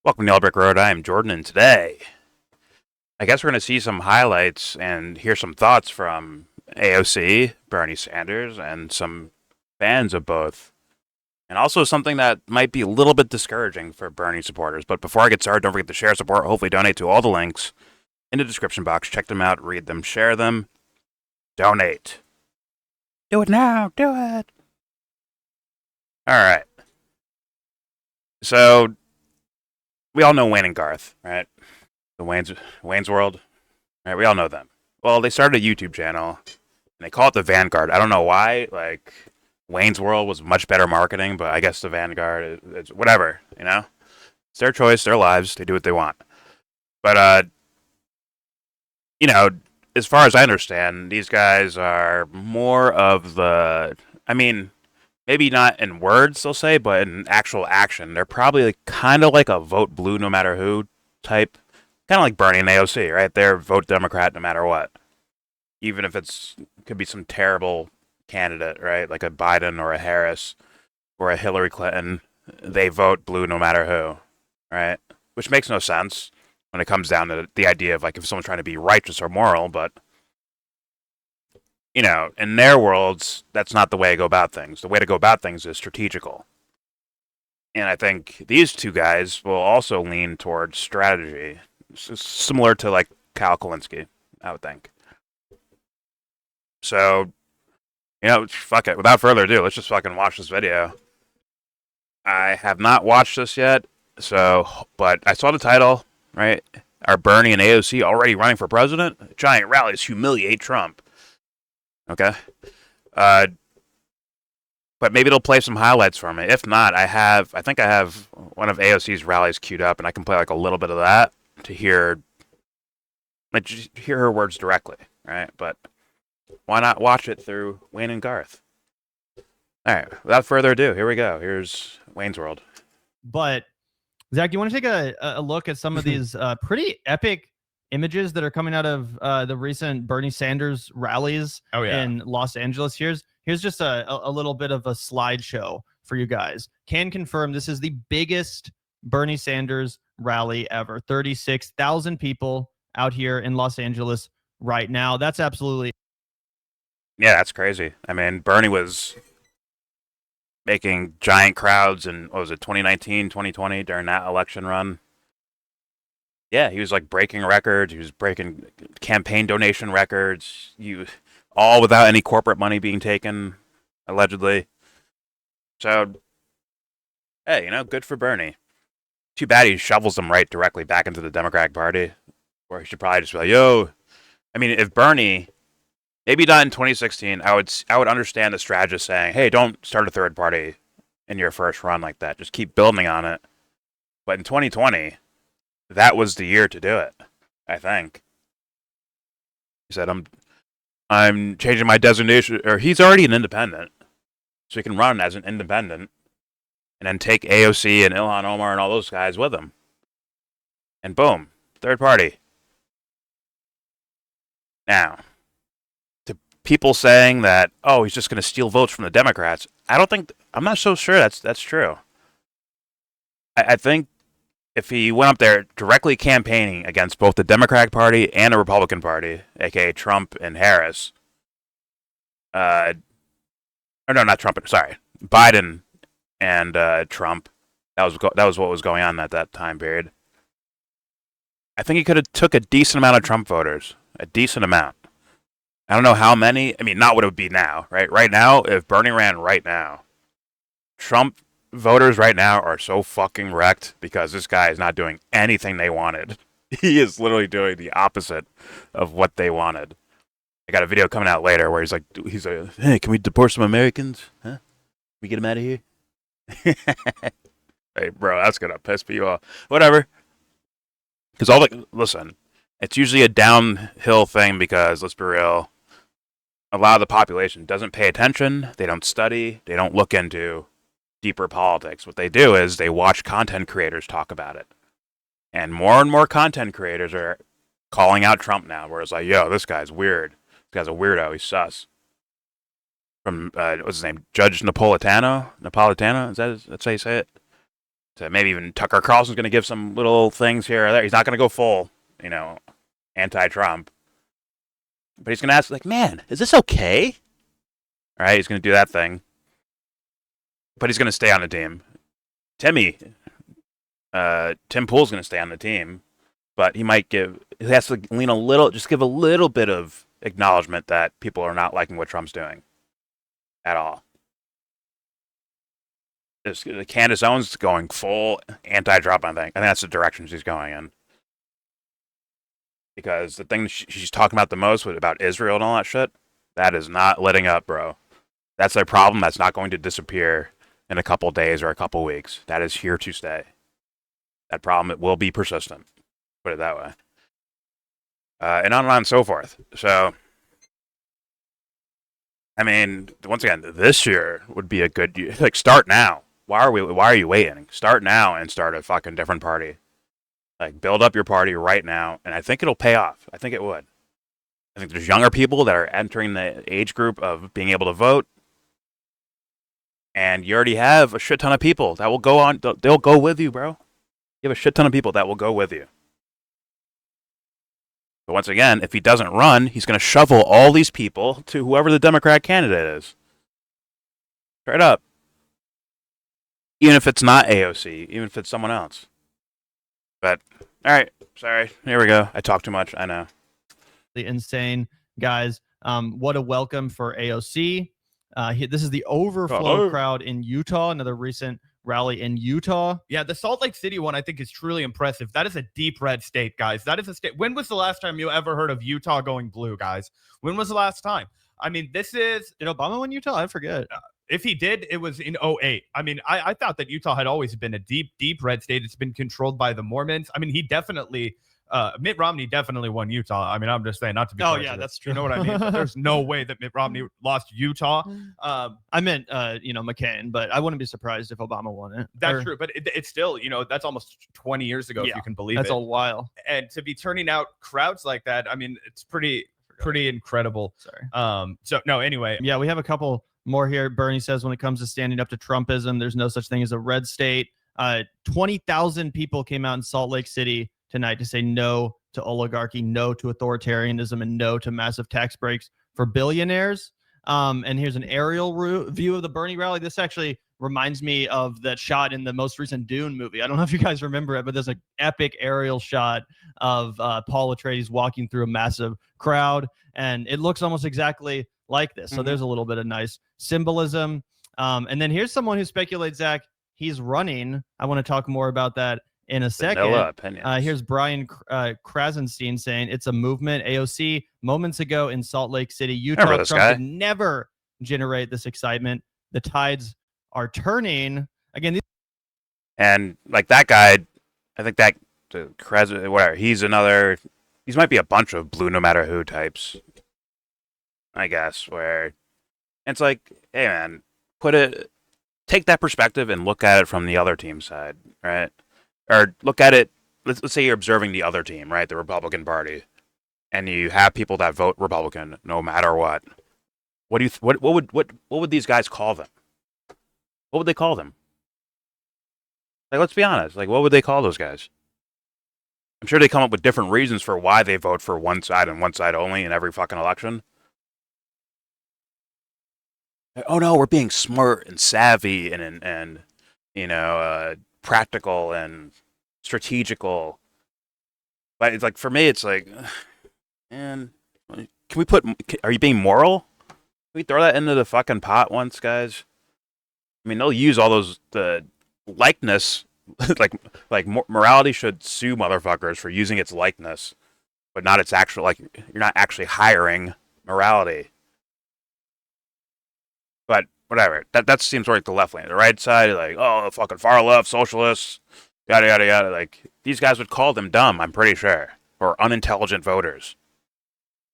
Welcome to Yellowbrick Road. I am Jordan, and today, I guess we're going to see some highlights and hear some thoughts from AOC, Bernie Sanders, and some fans of both. And also something that might be a little bit discouraging for Bernie supporters. But before I get started, don't forget to share, support, hopefully donate to all the links in the description box. Check them out, read them, share them, donate. Do it now, do it. All right. So, we all know Wayne and Garth, right? The Wayne's World, right? We all know them. Well, they started a YouTube channel, and they call it the Vanguard. I don't know why. Like, Wayne's World was much better marketing, but I guess the Vanguard is whatever. You know, it's their choice, their lives. They do what they want. But as far as I understand, these guys are more of the. I mean, maybe not in words, they'll say, but in actual action, they're probably kind of like a vote blue no matter who type. Kind of like Bernie and AOC, right? They're vote Democrat no matter what. Even if could be some terrible candidate, right? Like a Biden or a Harris or a Hillary Clinton. They vote blue no matter who, right? Which makes no sense when it comes down to the idea of like if someone's trying to be righteous or moral, but in their worlds, that's not the way to go about things. The way to go about things is strategical. And I think these two guys will also lean towards strategy, similar to like Kyle Kalinske, I would think. So, fuck it. Without further ado, let's just fucking watch this video. I have not watched this yet, but I saw the title, right? Are Bernie and AOC already running for president? Giant rallies humiliate Trump. Okay. But maybe it'll play some highlights for me. If not, I think I have one of AOC's rallies queued up, and I can play like a little bit of that to hear her words directly, right? But why not watch it through Wayne and Garth? All right, without further ado, here we go. Here's Wayne's World. But Zach, do you want to take a look at some of these pretty epic images that are coming out of the recent Bernie Sanders rallies in Los Angeles? Here's just a little bit of a slideshow for you guys. Can confirm this is the biggest Bernie Sanders rally ever. 36,000 people out here in Los Angeles right now. That's absolutely... Yeah, that's crazy. I mean, Bernie was making giant crowds in, what was it, 2019, 2020, during that election run. Yeah, he was like breaking records. He was breaking campaign donation records. All without any corporate money being taken, allegedly. So, hey, good for Bernie. Too bad he shovels them right directly back into the Democratic Party, where he should probably just be like, yo. I mean, if Bernie, maybe not in 2016, I would understand the strategist saying, hey, don't start a third party in your first run like that. Just keep building on it. But in 2020, that was the year to do it, I think. He said, I'm changing my designation, or he's already an independent, so he can run as an independent, and then take AOC and Ilhan Omar and all those guys with him. And boom, third party. Now, to people saying that, oh, he's just going to steal votes from the Democrats, I'm not so sure that's true. I think if he went up there directly campaigning against both the Democratic Party and the Republican Party, aka Trump and Harris, or no, not Trump, sorry, Biden and Trump, that was what was going on at that time period. I think he could have took a decent amount of Trump voters, a decent amount. I don't know how many. I mean, not what it would be now, right? Right now, if Bernie ran right now, Trump voters right now are so fucking wrecked because this guy is not doing anything they wanted. He is literally doing the opposite of what they wanted. I got a video coming out later where he's like, hey, can we deport some Americans? Huh? Can we get them out of here? Hey, bro, that's gonna piss people off. Whatever. Because listen, it's usually a downhill thing because, let's be real, a lot of the population doesn't pay attention, they don't study, they don't look into deeper politics. What they do is they watch content creators talk about it. And more content creators are calling out Trump now, where it's like, yo, this guy's weird. This guy's a weirdo, he's sus. From, what's his name? Judge Napolitano? That's how you say it? So maybe even Tucker Carlson's going to give some little things here or there. He's not going to go full, anti-Trump. But he's going to ask, like, man, is this okay? All right, he's going to do that thing. But he's going to stay on the team. Tim Pool's going to stay on the team. But he has to lean a little, just give a little bit of acknowledgement that people are not liking what Trump's doing at all. Candace Owens going full anti-Trump, I think. That's the direction she's going in. Because the thing she's talking about the most about Israel and all that shit, that is not letting up, bro. That's a problem that's not going to disappear in a couple days or a couple weeks. That is here to stay. That problem, it will be persistent. Put it that way. And on and so forth. So, I mean, once again, this year would be a good year. Like, start now. Why are you waiting? Start now and start a fucking different party. Like, build up your party right now, and I think it'll pay off. I think it would. I think there's younger people that are entering the age group of being able to vote, and you already have a shit ton of people that will go on. They'll go with you, bro. You have a shit ton of people that will go with you. But once again, if he doesn't run, he's going to shovel all these people to whoever the Democrat candidate is. Straight up. Even if it's not AOC, even if it's someone else. But, all right, sorry. Here we go. I talk too much. I know. The insane guys. What a welcome for AOC. This is the overflow crowd in Utah. Another recent rally in Utah. Yeah, the Salt Lake City one I think is truly impressive. That is a deep red state, guys. That is a state. When was the last time you ever heard of Utah going blue, guys? When was the last time? I mean, did Obama win Utah? I forget. If he did, it was in 2008. I mean, I thought that Utah had always been a deep red state. It's been controlled by the Mormons. I mean, Mitt Romney definitely won Utah. I mean, I'm just saying, not to be. Oh, yeah, that's true. You know what I mean? But there's no way that Mitt Romney lost Utah. I meant, McCain, but I wouldn't be surprised if Obama won it. That's true, but it's still, that's almost 20 years ago, if you can believe that's it. That's a while. And to be turning out crowds like that, I mean, it's pretty incredible. Sorry. So no, anyway. Yeah, we have a couple more here. Bernie says when it comes to standing up to Trumpism, there's no such thing as a red state. 20,000 people came out in Salt Lake City tonight to say no to oligarchy, no to authoritarianism, and no to massive tax breaks for billionaires. And here's an aerial view of the Bernie rally. This actually reminds me of that shot in the most recent Dune movie. I don't know if you guys remember it, but there's an epic aerial shot of Paul Atreides walking through a massive crowd, and it looks almost exactly like this. So there's a little bit of nice symbolism. And then here's someone who speculates, Zach, he's running. I want to talk more about that in a second. Here's Brian Krasenstein saying it's a movement. AOC moments ago in Salt Lake City, Utah. Trump would never generate this excitement. The tides are turning again. And like that guy, I think that whatever. He's might be a bunch of blue no matter who types. I guess where it's like, hey man, take that perspective and look at it from the other team's side, right? Or look at it. Let's say you're observing the other team, right? The Republican Party, and you have people that vote Republican no matter what. What would these guys call them? What would they call them? Like, let's be honest. Like, what would they call those guys? I'm sure they come up with different reasons for why they vote for one side and one side only in every fucking election. Oh no, we're being smart and savvy and practical and strategical. But it's like, for me, it's like, man, are you being moral? Can we throw that into the fucking pot once, guys? I mean, they'll use all the likeness, like morality should sue motherfuckers for using its likeness, but not its actual, like, you're not actually hiring morality. But whatever, that seems like the left lane. The right side, like, oh, the fucking far left, socialists, yada, yada, yada. Like, these guys would call them dumb, I'm pretty sure. Or unintelligent voters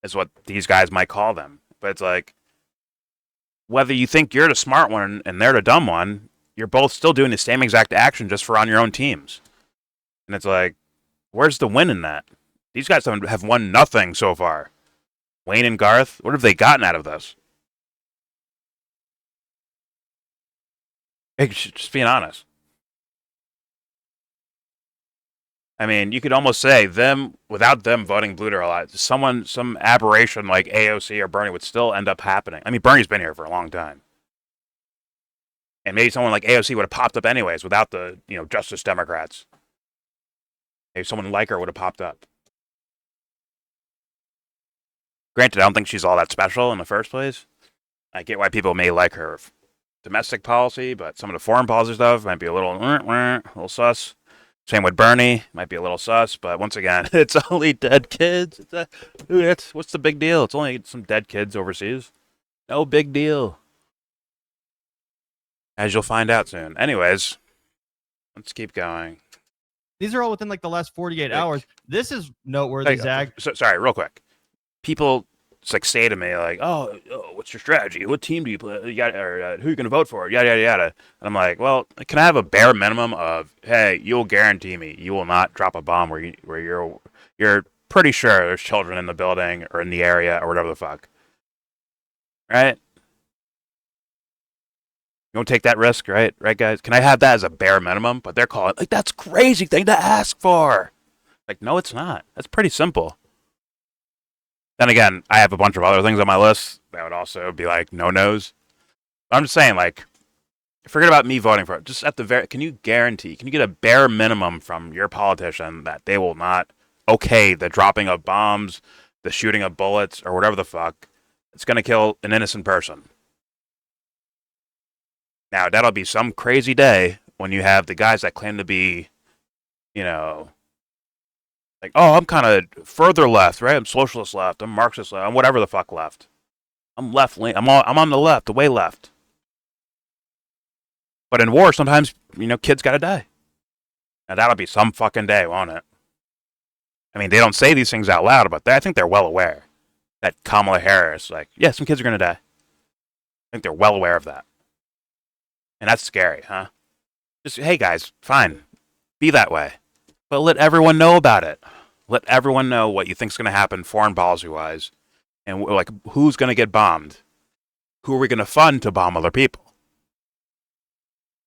is what these guys might call them. But it's like, whether you think you're the smart one and they're the dumb one, you're both still doing the same exact action just for on your own teams. And it's like, where's the win in that? These guys have won nothing so far. Wayne and Garth, what have they gotten out of this? Hey, just being honest. I mean, you could almost say them without them voting blue to a lot. Some aberration like AOC or Bernie would still end up happening. I mean, Bernie's been here for a long time, and maybe someone like AOC would have popped up anyways without the Justice Democrats. Maybe someone like her would have popped up. Granted, I don't think she's all that special in the first place. I get why people may like her domestic policy, but some of the foreign policy stuff might be a little sus. Same with Bernie, might be a little sus, but once again, it's only dead kids. What's the big deal? It's only some dead kids overseas. No big deal. As you'll find out soon. Anyways, let's keep going. These are all within like the last 48 hours. This is noteworthy, Zach. Sorry, real quick. People just say to me like, "Oh, what's your strategy? What team do you play? Who are you going to vote for? Yada yada yada." And I'm like, "Well, can I have a bare minimum of, hey, you'll guarantee me you will not drop a bomb where you're pretty sure there's children in the building or in the area or whatever the fuck, right? You won't take that risk, right? Right, guys? Can I have that as a bare minimum?" But they're calling like that's crazy thing to ask for. Like, no, it's not. That's pretty simple. Then again, I have a bunch of other things on my list that would also be like no-nos. But I'm just saying, like, forget about me voting for it. Just at the can you get a bare minimum from your politician that they will not okay the dropping of bombs, the shooting of bullets, or whatever the fuck? It's going to kill an innocent person. Now, that'll be some crazy day when you have the guys that claim to be, like, oh, I'm kind of further left, right? I'm socialist left. I'm Marxist left. I'm whatever the fuck left. I'm left lean. I'm on the left, the way left. But in war, sometimes kids gotta die. Now that'll be some fucking day, won't it? I mean, they don't say these things out loud, but I think they're well aware that Kamala Harris, like, yeah, some kids are gonna die. I think they're well aware of that, and that's scary, huh? Just hey, guys, fine, be that way. But let everyone know about it. Let everyone know what you think's going to happen foreign policy-wise. And, like, who's going to get bombed? Who are we going to fund to bomb other people?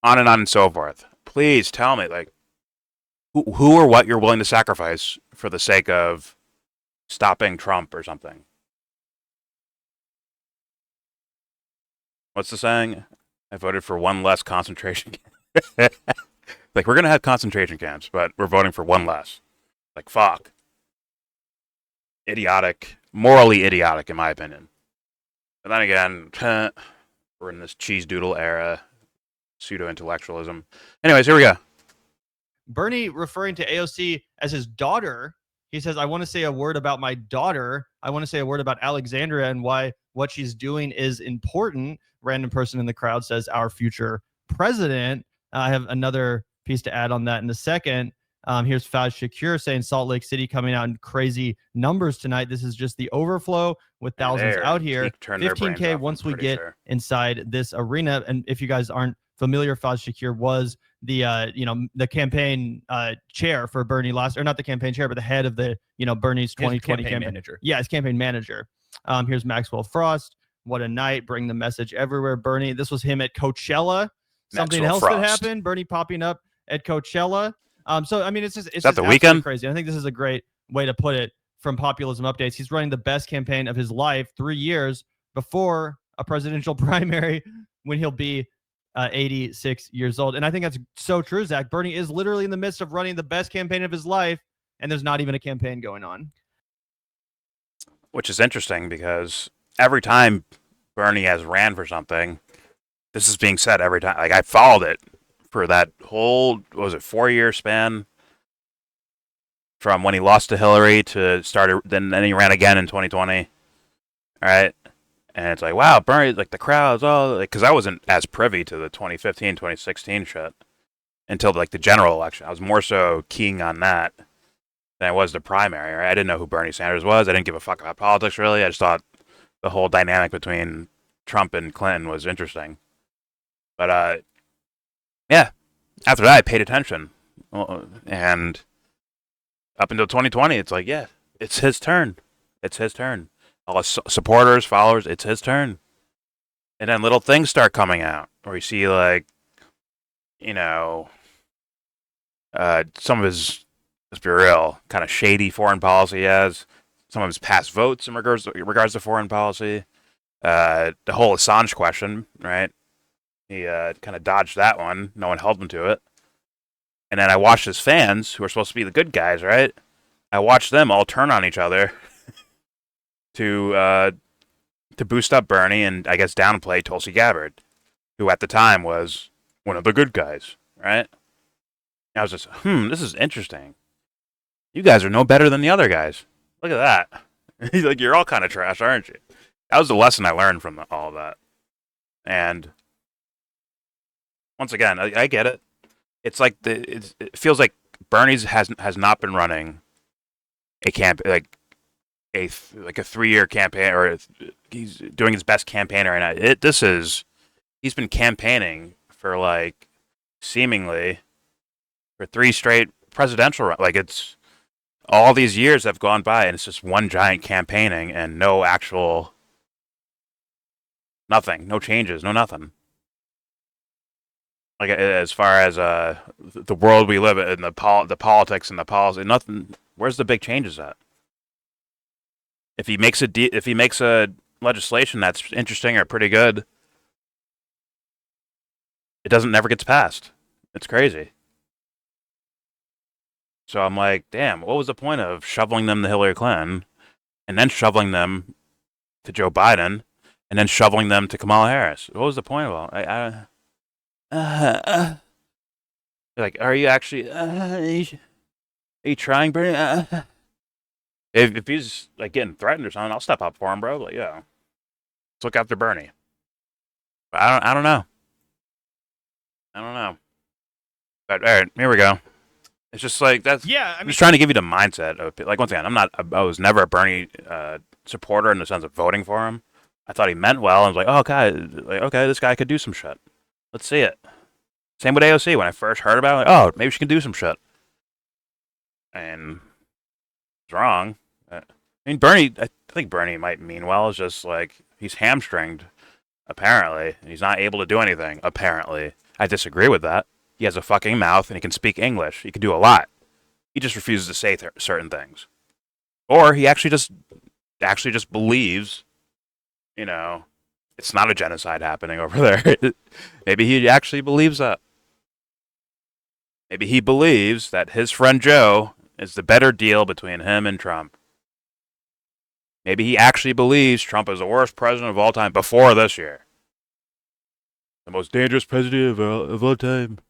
On and so forth. Please tell me, like, who or what you're willing to sacrifice for the sake of stopping Trump or something. What's the saying? I voted for one less concentration camp. Like, we're going to have concentration camps, but we're voting for one less. Like, fuck. Idiotic. Morally idiotic, in my opinion. But then again, we're in this cheese doodle era. Pseudo-intellectualism. Anyways, here we go. Bernie referring to AOC as his daughter. He says, I want to say a word about my daughter. I want to say a word about Alexandria and why what she's doing is important. Random person in the crowd says, our future president. I have another piece to add on that in a second. Here's Faz Shakir saying Salt Lake City coming out in crazy numbers tonight. This is just the overflow with thousands out here. 15K once we get inside this arena. And if you guys aren't familiar, Faz Shakir was the the campaign chair for Bernie last, or not the campaign chair, but the head of the Bernie's 2020 campaign manager. Yeah, his campaign manager. Here's Maxwell Frost. What a night! Bring the message everywhere, Bernie. This was him at Coachella. Something else that happened. Bernie popping up at Coachella. So I mean, it's just the weekend crazy. I think this is a great way to put it from Populism Updates. He's running the best campaign of his life 3 years before a presidential primary when he'll be 86 years old. And I think that's so true, Zach. Bernie is literally in the midst of running the best campaign of his life, and there's not even a campaign going on. Which is interesting because every time Bernie has ran for something, this is being said every time. Like, I followed it for that whole, 4-year span from when he lost to Hillary to start, then he ran again in 2020. All right. And it's like, wow, Bernie, like the crowds, because I wasn't as privy to the 2015, 2016 shit until like the general election. I was more so keying on that than I was the primary. Right? I didn't know who Bernie Sanders was. I didn't give a fuck about politics, really. I just thought the whole dynamic between Trump and Clinton was interesting. But, yeah, after that, I paid attention. And up until 2020, it's like, yeah, it's his turn. It's his turn. All his supporters, followers, it's his turn. And then little things start coming out where you see, like, some of his let's be real, kind of shady foreign policy he has. Some of his past votes in regards to foreign policy. The whole Assange question, right? He kind of dodged that one. No one held him to it. And then I watched his fans, who are supposed to be the good guys, right? I watched them all turn on each other to boost up Bernie and, I guess, downplay Tulsi Gabbard, who at the time was one of the good guys, right? And I was just, this is interesting. You guys are no better than the other guys. Look at that. He's like, you're all kind of trash, aren't you? That was the lesson I learned from all of that. And once again, I get it. It's like it feels like Bernie's has not been running a a 3-year campaign, or he's doing his best campaign right now. He's been campaigning for like seemingly for 3 straight presidential runs. Like, it's all these years have gone by and it's just one giant campaigning and no actual nothing, no changes, no nothing. Like, as far as the world we live in, the politics and the policy, nothing. Where's the big changes at? If he makes a legislation that's interesting or pretty good, it never gets passed. It's crazy. So I'm like, damn, what was the point of shoveling them to Hillary Clinton, and then shoveling them to Joe Biden, and then shoveling them to Kamala Harris? What was the point of all? Like, are you actually? Are you trying, Bernie? If he's like getting threatened or something, I'll step up for him, bro. Like, yeah, let's look after Bernie. But I don't know. But all right, here we go. It's just like that's. Yeah, I'm just trying to give you the mindset of, like, once again, I was never a Bernie supporter in the sense of voting for him. I thought he meant well. I was like, oh god, like, okay, this guy could do some shit. Let's see it. Same with AOC. When I first heard about it, like, oh, maybe she can do some shit. And it's wrong. I mean, Bernie, I think Bernie might mean well. It's just like he's hamstringed, apparently, and he's not able to do anything, apparently. I disagree with that. He has a fucking mouth and he can speak English. He can do a lot. He just refuses to say certain things. Or he actually just believes, it's not a genocide happening over there. Maybe he actually believes that. Maybe he believes that his friend Joe is the better deal between him and Trump. Maybe he actually believes Trump is the worst president of all time before this year. The most dangerous president of all time.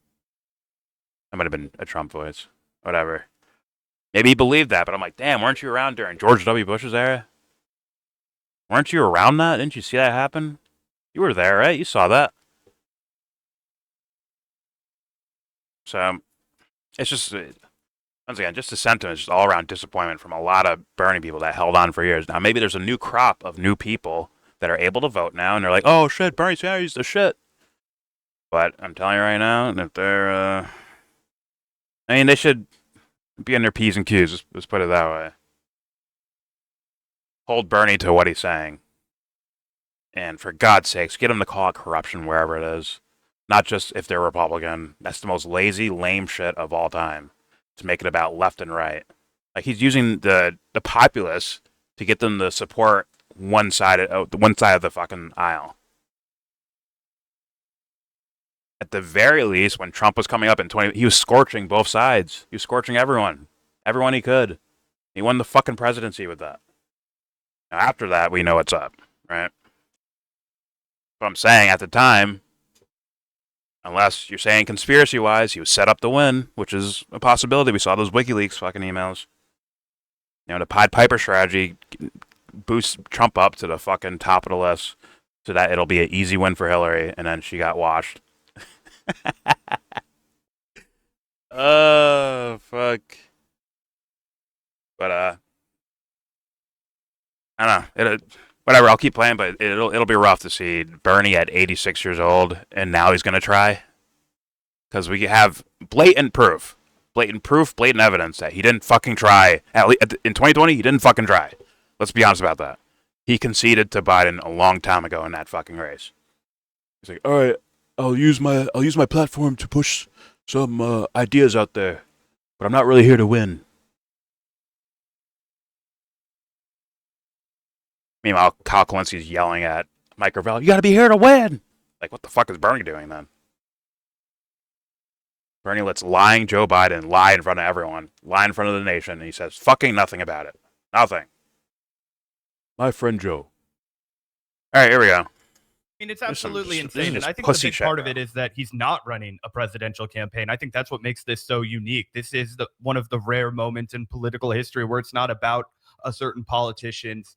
That might have been a Trump voice. Whatever. Maybe he believed that, but I'm like, damn, weren't you around during George W. Bush's era? Weren't you around that? Didn't you see that happen? You were there, right? You saw that. So, it's just, once again, just the sentiment is just all around disappointment from a lot of Bernie people that held on for years. Now, maybe there's a new crop of new people that are able to vote now, and they're like, oh shit, Bernie Sanders is the shit. But I'm telling you right now, if they're, they should be in their P's and Q's, let's put it that way. Hold Bernie to what he's saying. And for God's sakes, get him to call it corruption wherever it is. Not just if they're Republican. That's the most lazy, lame shit of all time. To make it about left and right. Like, he's using the populace to get them to support one side of the fucking aisle. At the very least, when Trump was coming up in he was scorching both sides. He was scorching everyone. Everyone he could. He won the fucking presidency with that. Now, after that, we know what's up, right? But I'm saying, at the time, unless you're saying conspiracy-wise, he was set up to win, which is a possibility. We saw those WikiLeaks fucking emails. The Pied Piper strategy boosts Trump up to the fucking top of the list so that it'll be an easy win for Hillary, and then she got washed. Oh, fuck. But, I don't know. Whatever, I'll keep playing, but it'll be rough to see Bernie at 86 years old, and now he's going to try. Because we have blatant evidence that he didn't fucking try. In 2020, he didn't fucking try. Let's be honest about that. He conceded to Biden a long time ago in that fucking race. He's like, all right, I'll use my platform to push some ideas out there, but I'm not really here to win. Meanwhile, Kyle Kalinski's yelling at Mike Gravel, "You got to be here to win." Like, what the fuck is Bernie doing then? Bernie lets lying Joe Biden lie in front of everyone, lie in front of the nation, and he says fucking nothing about it. Nothing. My friend Joe. All right, here we go. I mean, it's absolutely insane. And I think the big part of it is that he's not running a presidential campaign. I think that's what makes this so unique. This is one of the rare moments in political history where it's not about a certain politician's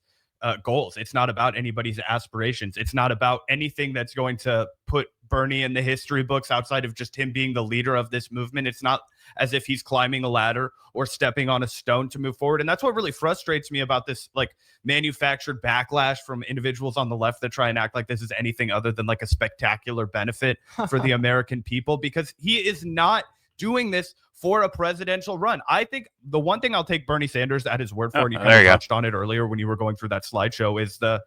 goals. It's not about anybody's aspirations. It's not about anything that's going to put Bernie in the history books outside of just him being the leader of this movement. It's not as if he's climbing a ladder or stepping on a stone to move forward. And that's what really frustrates me about this, like, manufactured backlash from individuals on the left that try and act like this is anything other than like a spectacular benefit for the American people, because he is not doing this for a presidential run. I think the one thing I'll take Bernie Sanders at his word for, and you kind of touched on it earlier when you were going through that slideshow, is the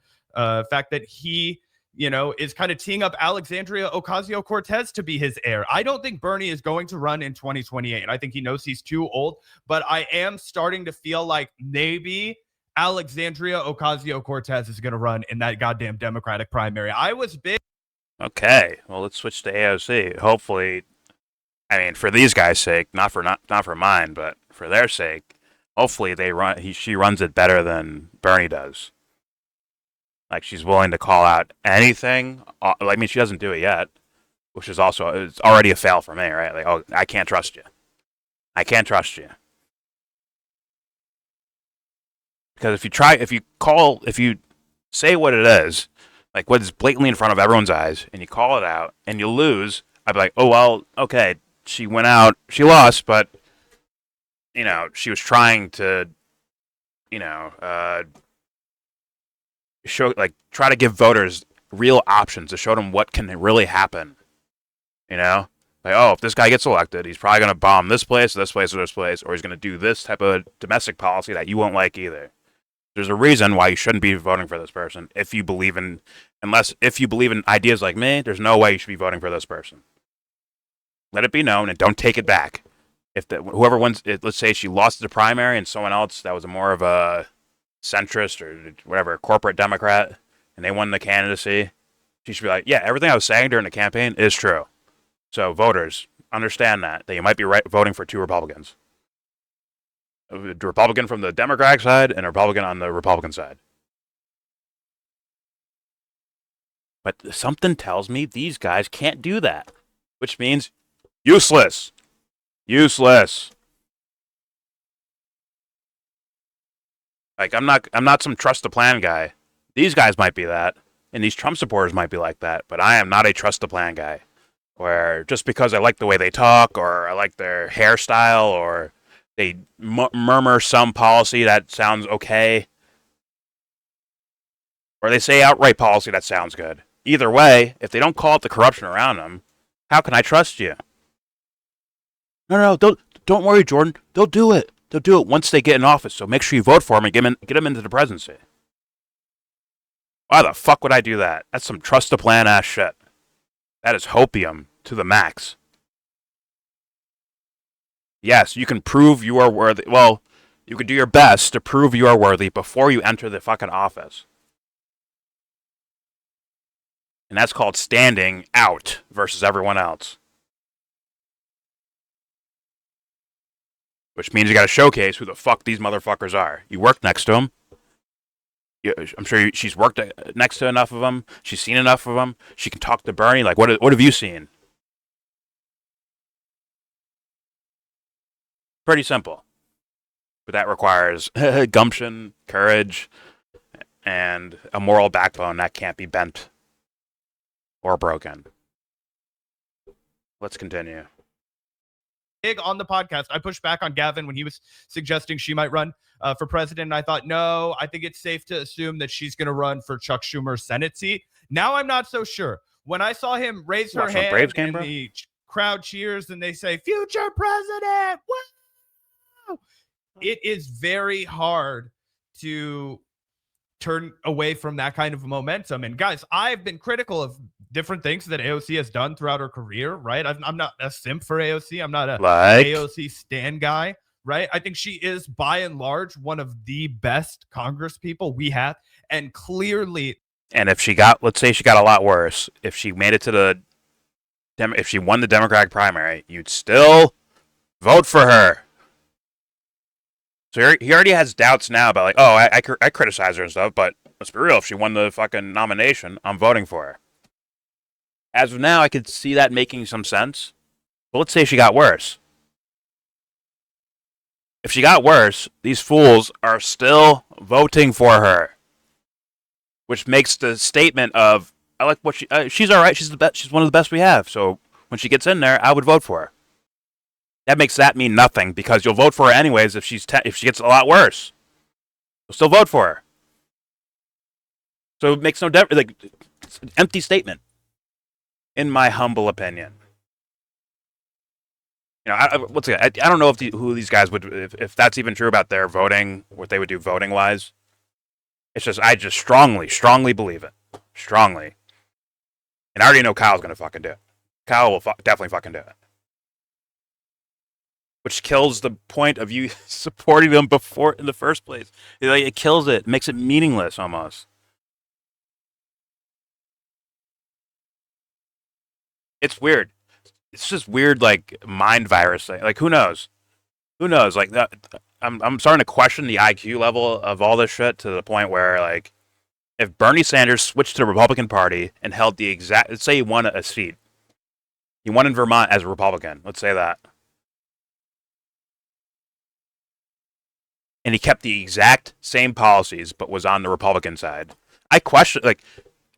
fact that he, is kind of teeing up Alexandria Ocasio-Cortez to be his heir. I don't think Bernie is going to run in 2028. I think he knows he's too old, but I am starting to feel like maybe Alexandria Ocasio-Cortez is going to run in that goddamn Democratic primary. I was big. Okay, well, let's switch to AOC. Hopefully, I mean, for these guys' sake, not for mine, but for their sake, hopefully she runs it better than Bernie does. Like, she's willing to call out anything. I mean, she doesn't do it yet, which is also, it's already a fail for me, right? Like, oh, I can't trust you. I can't trust you. Because if you say what it is, like what is blatantly in front of everyone's eyes, and you call it out, and you lose, I'd be like, oh, well, okay, she went out, she lost, but, she was trying to, try to give voters real options to show them what can really happen. Like, oh, if this guy gets elected, he's probably going to bomb this place, this place, or this place, or he's going to do this type of domestic policy that you won't like either. There's a reason why you shouldn't be voting for this person. If you believe in ideas like me, there's no way you should be voting for this person. Let it be known and don't take it back. If whoever wins, let's say she lost the primary and someone else that was more of a centrist or whatever, corporate Democrat, and they won the candidacy, she should be like, yeah, everything I was saying during the campaign is true. So voters, understand that you might be voting for two Republicans. A Republican from the Democratic side and a Republican on the Republican side. But something tells me these guys can't do that, which means useless. Useless. Like, I'm not some trust the plan guy. These guys might be that, and these Trump supporters might be like that, but I am not a trust the plan guy. Where just because I like the way they talk, or I like their hairstyle, or they murmur some policy that sounds okay, or they say outright policy that sounds good. Either way, if they don't call out the corruption around them, how can I trust you? No, don't worry, Jordan. They'll do it. They'll do it once they get in office. So make sure you vote for them and get them into the presidency. Why the fuck would I do that? That's some trust the plan ass shit. That is hopium to the max. Yes, you can prove you are worthy. Well, you can do your best to prove you are worthy before you enter the fucking office. And that's called standing out versus everyone else. Which means you got to showcase who the fuck these motherfuckers are. You work next to them. I'm sure she's worked next to enough of them. She's seen enough of them. She can talk to Bernie. Like, what have you seen? Pretty simple. But that requires gumption, courage, and a moral backbone that can't be bent or broken. Let's continue. Big on the podcast, I pushed back on Gavin when he was suggesting she might run for president. And I thought, no, I think it's safe to assume that she's going to run for Chuck Schumer's Senate seat. Now I'm not so sure. When I saw him raise her hand and the crowd cheers and they say, future president, woo! It is very hard to turn away from that kind of momentum. And guys, I've been critical of different things that AOC has done throughout her career, right? I'm not a simp for AOC. I'm not a AOC stan guy, right? I think she is, by and large, one of the best Congress people we have. And clearly. And if she got, let's say she got a lot worse, if she made it to if she won the Democratic primary, you'd still vote for her. So he already has doubts now about like, oh, I criticize her and stuff, but let's be real, if she won the fucking nomination, I'm voting for her. As of now, I could see that making some sense. But let's say she got worse. If she got worse, these fools are still voting for her. Which makes the statement of, I like what she's all right, she's the best, she's one of the best we have. So when she gets in there, I would vote for her. That makes that mean nothing because you'll vote for her anyways if she gets a lot worse. You'll still vote for her. So it makes no difference. Like, it's an empty statement, in my humble opinion. You know, once again, I don't know who these guys would, if that's even true about their voting, what they would do voting wise. It's just, I just strongly believe it. Strongly. And I already know Kyle's gonna fucking do it. Kyle will definitely fucking do it. Which kills the point of you supporting them before in the first place. It kills it, makes it meaningless almost. It's weird. It's just weird, like mind virus thing. Like who knows? Who knows? Like I'm starting to question the IQ level of all this shit to the point where like if Bernie Sanders switched to the Republican Party and held the exact, let's say he won a seat, he won in Vermont as a Republican. Let's say that. And he kept the exact same policies, but was on the Republican side. I question, like,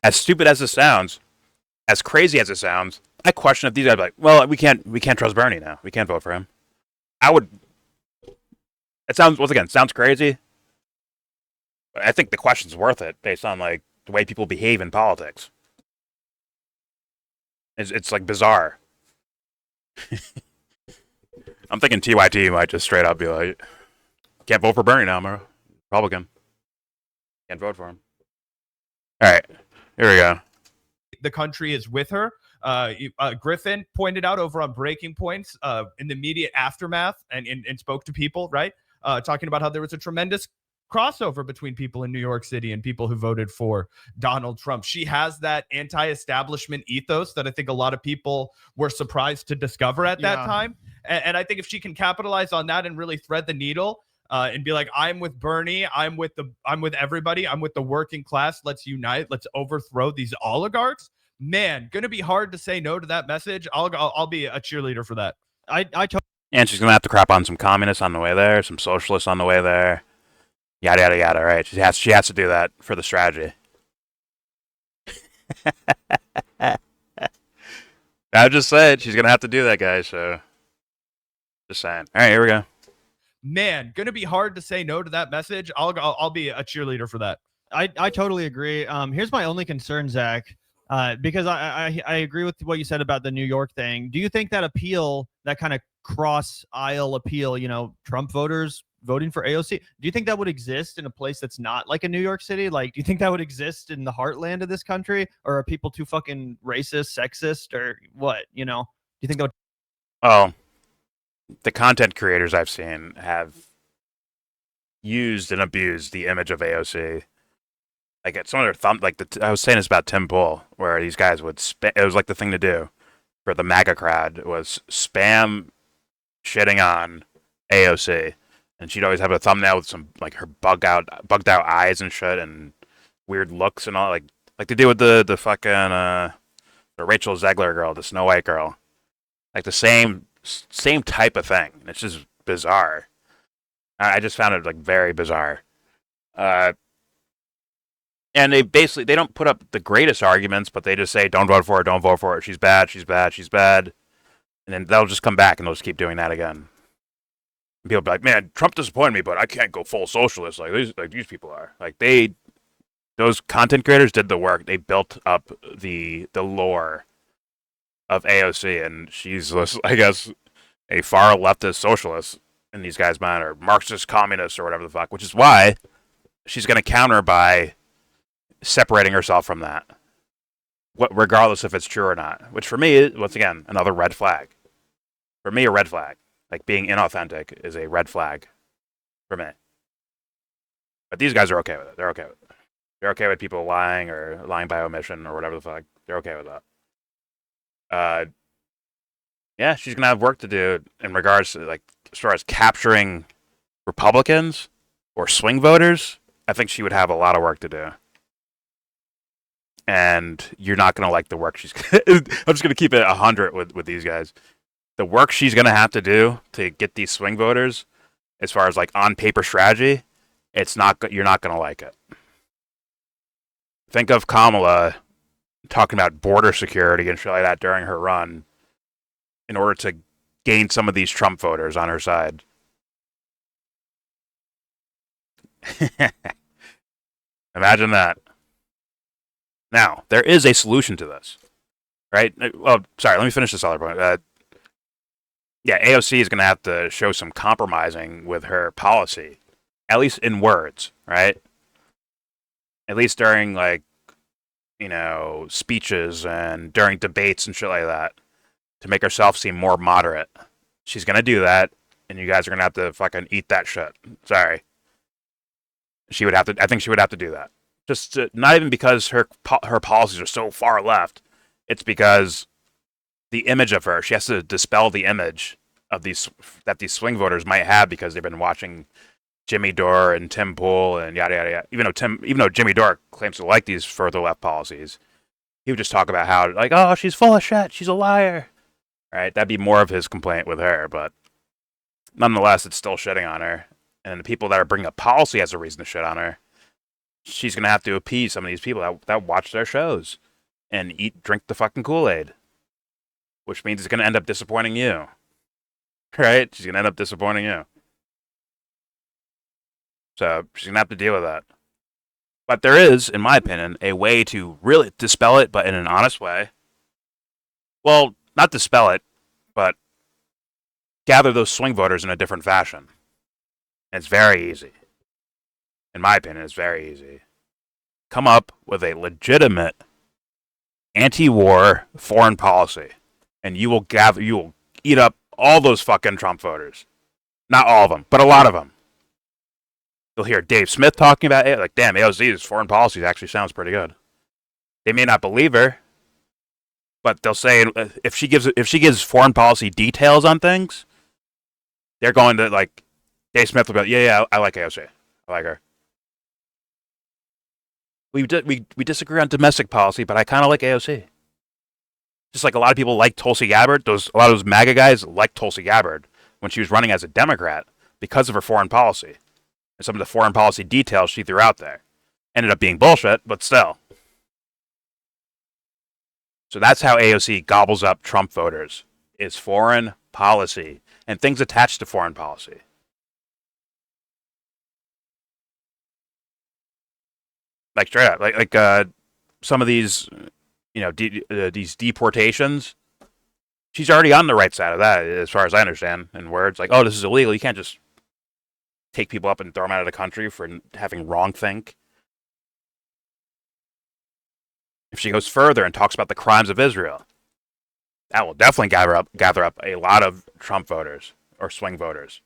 as stupid as this sounds, as crazy as it sounds, I question if these guys are like, well, we can't trust Bernie now. We can't vote for him. I would. It sounds, once again, sounds crazy. But I think the question's worth it based on like the way people behave in politics. It's like bizarre. I'm thinking TYT might just straight up be like, can't vote for Bernie now, I'm a Republican. Can't vote for him. All right, here we go. The country is with her. Griffin pointed out over on Breaking Points in the immediate aftermath and spoke to people, right? Talking about how there was a tremendous crossover between people in New York City and people who voted for Donald Trump. She has that anti-establishment ethos that I think a lot of people were surprised to discover at that time. And I think if she can capitalize on that and really thread the needle, and be like, I'm with Bernie, I'm with everybody, I'm with the working class. Let's unite. Let's overthrow these oligarchs. Man, gonna be hard to say no to that message. I'll be a cheerleader for that. And she's gonna have to crap on some communists on the way there, some socialists on the way there, yada yada yada. Right? She has to do that for the strategy. I just said she's gonna have to do that, guys. So, just saying. All right, here we go. Man, gonna be hard to say no to that message. I'll be a cheerleader for that. I totally agree. Here's my only concern, Zach, because I agree with what you said about the New York thing. Do you think that appeal, that kind of cross aisle appeal, you know, Trump voters voting for AOC, do you think that would exist in a place that's not like a New York City? Like, do you think that would exist in the heartland of this country, or are people too fucking racist, sexist, or what? You know, do you think that would? Oh. The content creators I've seen have used and abused the image of AOC. Like at some of their I was saying this about Tim Pool, where these guys would it was like the thing to do for the MAGA crowd was spam shitting on AOC, and she'd always have a thumbnail with some like her bugged out eyes and shit and weird looks and all, like they do with the fucking the Rachel Zegler girl, the Snow White girl, like the same type of thing. It's just bizarre. I just found it like very bizarre. And they don't put up the greatest arguments, but they just say, don't vote for her, don't vote for her. She's bad, she's bad, she's bad. And then they'll just come back and they'll just keep doing that again. And people be like, man, Trump disappointed me, but I can't go full socialist like these people are. Like those content creators did the work. They built up the lore of AOC, and she's, I guess, a far leftist socialist in these guys' mind, or Marxist communist, or whatever the fuck, which is why she's going to counter by separating herself from that, regardless if it's true or not, which for me, once again, another red flag. For me, a red flag. Like being inauthentic is a red flag for me. But these guys are okay with it. They're okay with it. They're okay with people lying or lying by omission or whatever the fuck. They're okay with that. Yeah, she's gonna have work to do in regards to like as far as capturing Republicans or swing voters. I think she would have a lot of work to do. And you're not gonna like the work she's. I'm just gonna keep it 100 with these guys. The work she's gonna have to do to get these swing voters, as far as like on paper strategy, it's not. You're not gonna like it. Think of Kamala talking about border security and shit like that during her run, in order to gain some of these Trump voters on her side. Imagine that. Now, there is a solution to this, right? Well, sorry, let me finish this other point. Yeah, AOC is going to have to show some compromising with her policy, at least in words, right? At least during, like, you know, speeches and during debates and shit like that, to make herself seem more moderate. She's going to do that, and you guys are going to have to fucking eat that shit. Sorry. She would have to. I think she would have to do that. Just not even because her policies are so far left. It's because the image of her. She has to dispel the image of these swing voters might have because they've been watching Jimmy Dore and Tim Pool and yada yada yada. Even though Jimmy Dore claims to like these further left policies, he would just talk about how like, oh, she's full of shit. She's a liar. Right? That'd be more of his complaint with her, but nonetheless, it's still shitting on her. And the people that are bringing up policy as a reason to shit on her, she's gonna have to appease some of these people that watch their shows and drink the fucking Kool-Aid, which means it's gonna end up disappointing you, right? She's gonna end up disappointing you, so she's gonna have to deal with that. But there is, in my opinion, a way to really dispel it, but in an honest way. Well, not dispel it, but gather those swing voters in a different fashion. And it's very easy. In my opinion, it's very easy. Come up with a legitimate anti-war foreign policy, and you will eat up all those fucking Trump voters. Not all of them, but a lot of them. You'll hear Dave Smith talking about it, like, damn, AOC's foreign policy actually sounds pretty good. They may not believe her, but they'll say if she gives foreign policy details on things, they're going to like. Dave Smith will go, yeah, I like AOC. I like her. We disagree on domestic policy, but I kind of like AOC. Just like a lot of people like Tulsi Gabbard, a lot of those MAGA guys like Tulsi Gabbard when she was running as a Democrat because of her foreign policy and some of the foreign policy details she threw out there. Ended up being bullshit, but still. So that's how AOC gobbles up Trump voters, is foreign policy and things attached to foreign policy. Like straight up, like some of these, you know, these deportations. She's already on the right side of that, as far as I understand. In words like, "Oh, this is illegal. You can't just take people up and throw them out of the country for having wrong think." If she goes further and talks about the crimes of Israel, that will definitely gather up a lot of Trump voters or swing voters.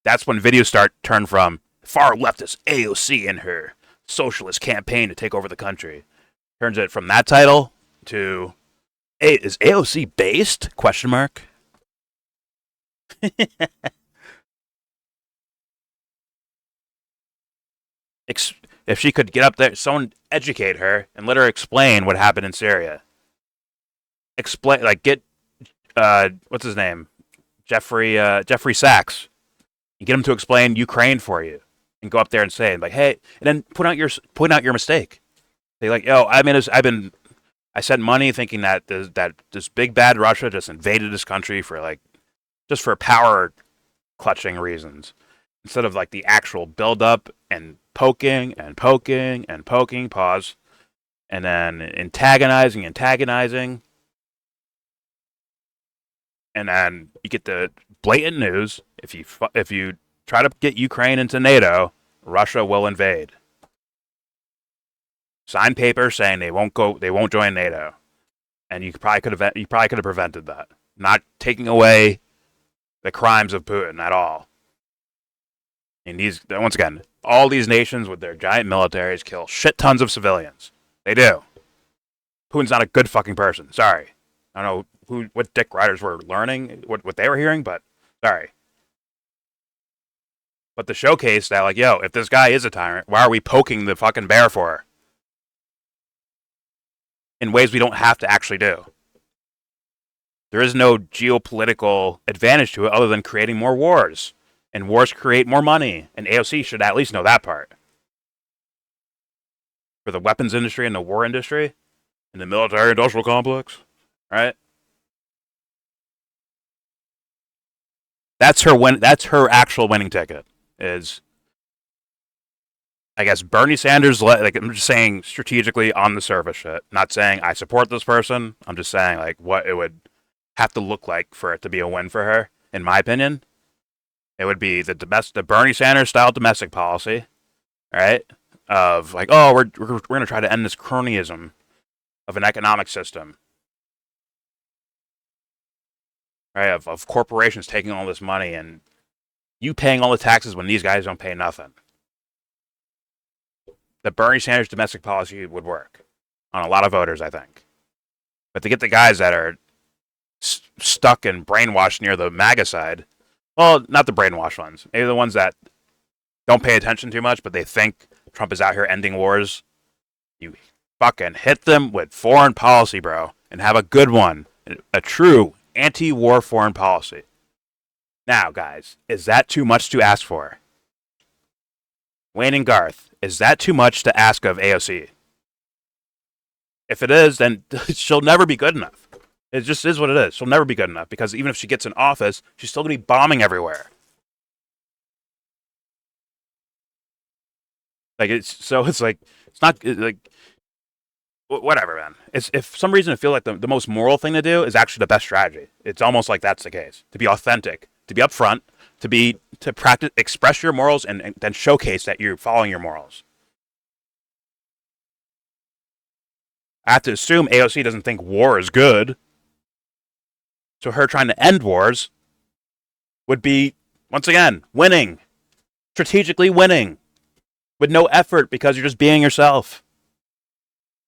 That's when videos turn from far leftist AOC and her socialist campaign to take over the country. Turns it from that title to, hey, is AOC based? Question mark. If she could get up there, someone educate her and let her explain what happened in Syria. Explain, like, get what's his name, Jeffrey Sachs. You get him to explain Ukraine for you. And go up there and say, like, hey, and then point out your mistake. Say, like, yo, I sent money thinking that this big bad Russia just invaded this country for just for power clutching reasons, instead of like the actual build up and poking, pause, and then antagonizing, and then you get the blatant news. If you try to get Ukraine into NATO, Russia will invade. Sign papers saying they won't join NATO, and you probably could have prevented that. not taking away the crimes of Putin at all. And once again, all these nations with their giant militaries kill shit tons of civilians. They do. Putin's not a good fucking person. Sorry. I don't know what dick riders were learning, what they were hearing, but sorry. But to showcase that, like, yo, if this guy is a tyrant, why are we poking the fucking bear for? In ways we don't have to actually do. There is no geopolitical advantage to it other than creating more wars. And wars create more money. And AOC should at least know that part. For the weapons industry and the war industry, and the military industrial complex, right? That's her actual winning ticket. Is, I guess, Bernie Sanders, like, I'm just saying strategically on the surface shit. Not saying I support this person. I'm just saying, like, what it would have to look like for it to be a win for her, in my opinion. It would be the Bernie Sanders style domestic policy, right? Of like, oh, we're going to try to end this cronyism of an economic system, right? Of corporations taking all this money and you paying all the taxes when these guys don't pay nothing. The Bernie Sanders domestic policy would work on a lot of voters, I think. But to get the guys that are stuck and brainwashed near the MAGA side, well, not the brainwashed ones, maybe the ones that don't pay attention too much, but they think Trump is out here ending wars, you fucking hit them with foreign policy, bro, and have a good one, a true anti-war foreign policy. Now, guys, is that too much to ask for? Wayne and Garth, is that too much to ask of AOC? If it is, then she'll never be good enough. It just is what it is. She'll never be good enough because even if she gets in office, she's still going to be bombing everywhere. Like, it's not like, whatever, man. If for some reason I feel like the most moral thing to do is actually the best strategy. It's almost like that's the case. To be authentic, to be upfront, to practice, express your morals, and then showcase that you're following your morals. I have to assume AOC doesn't think war is good. So her trying to end wars would be, once again, winning. Strategically winning. With no effort because you're just being yourself.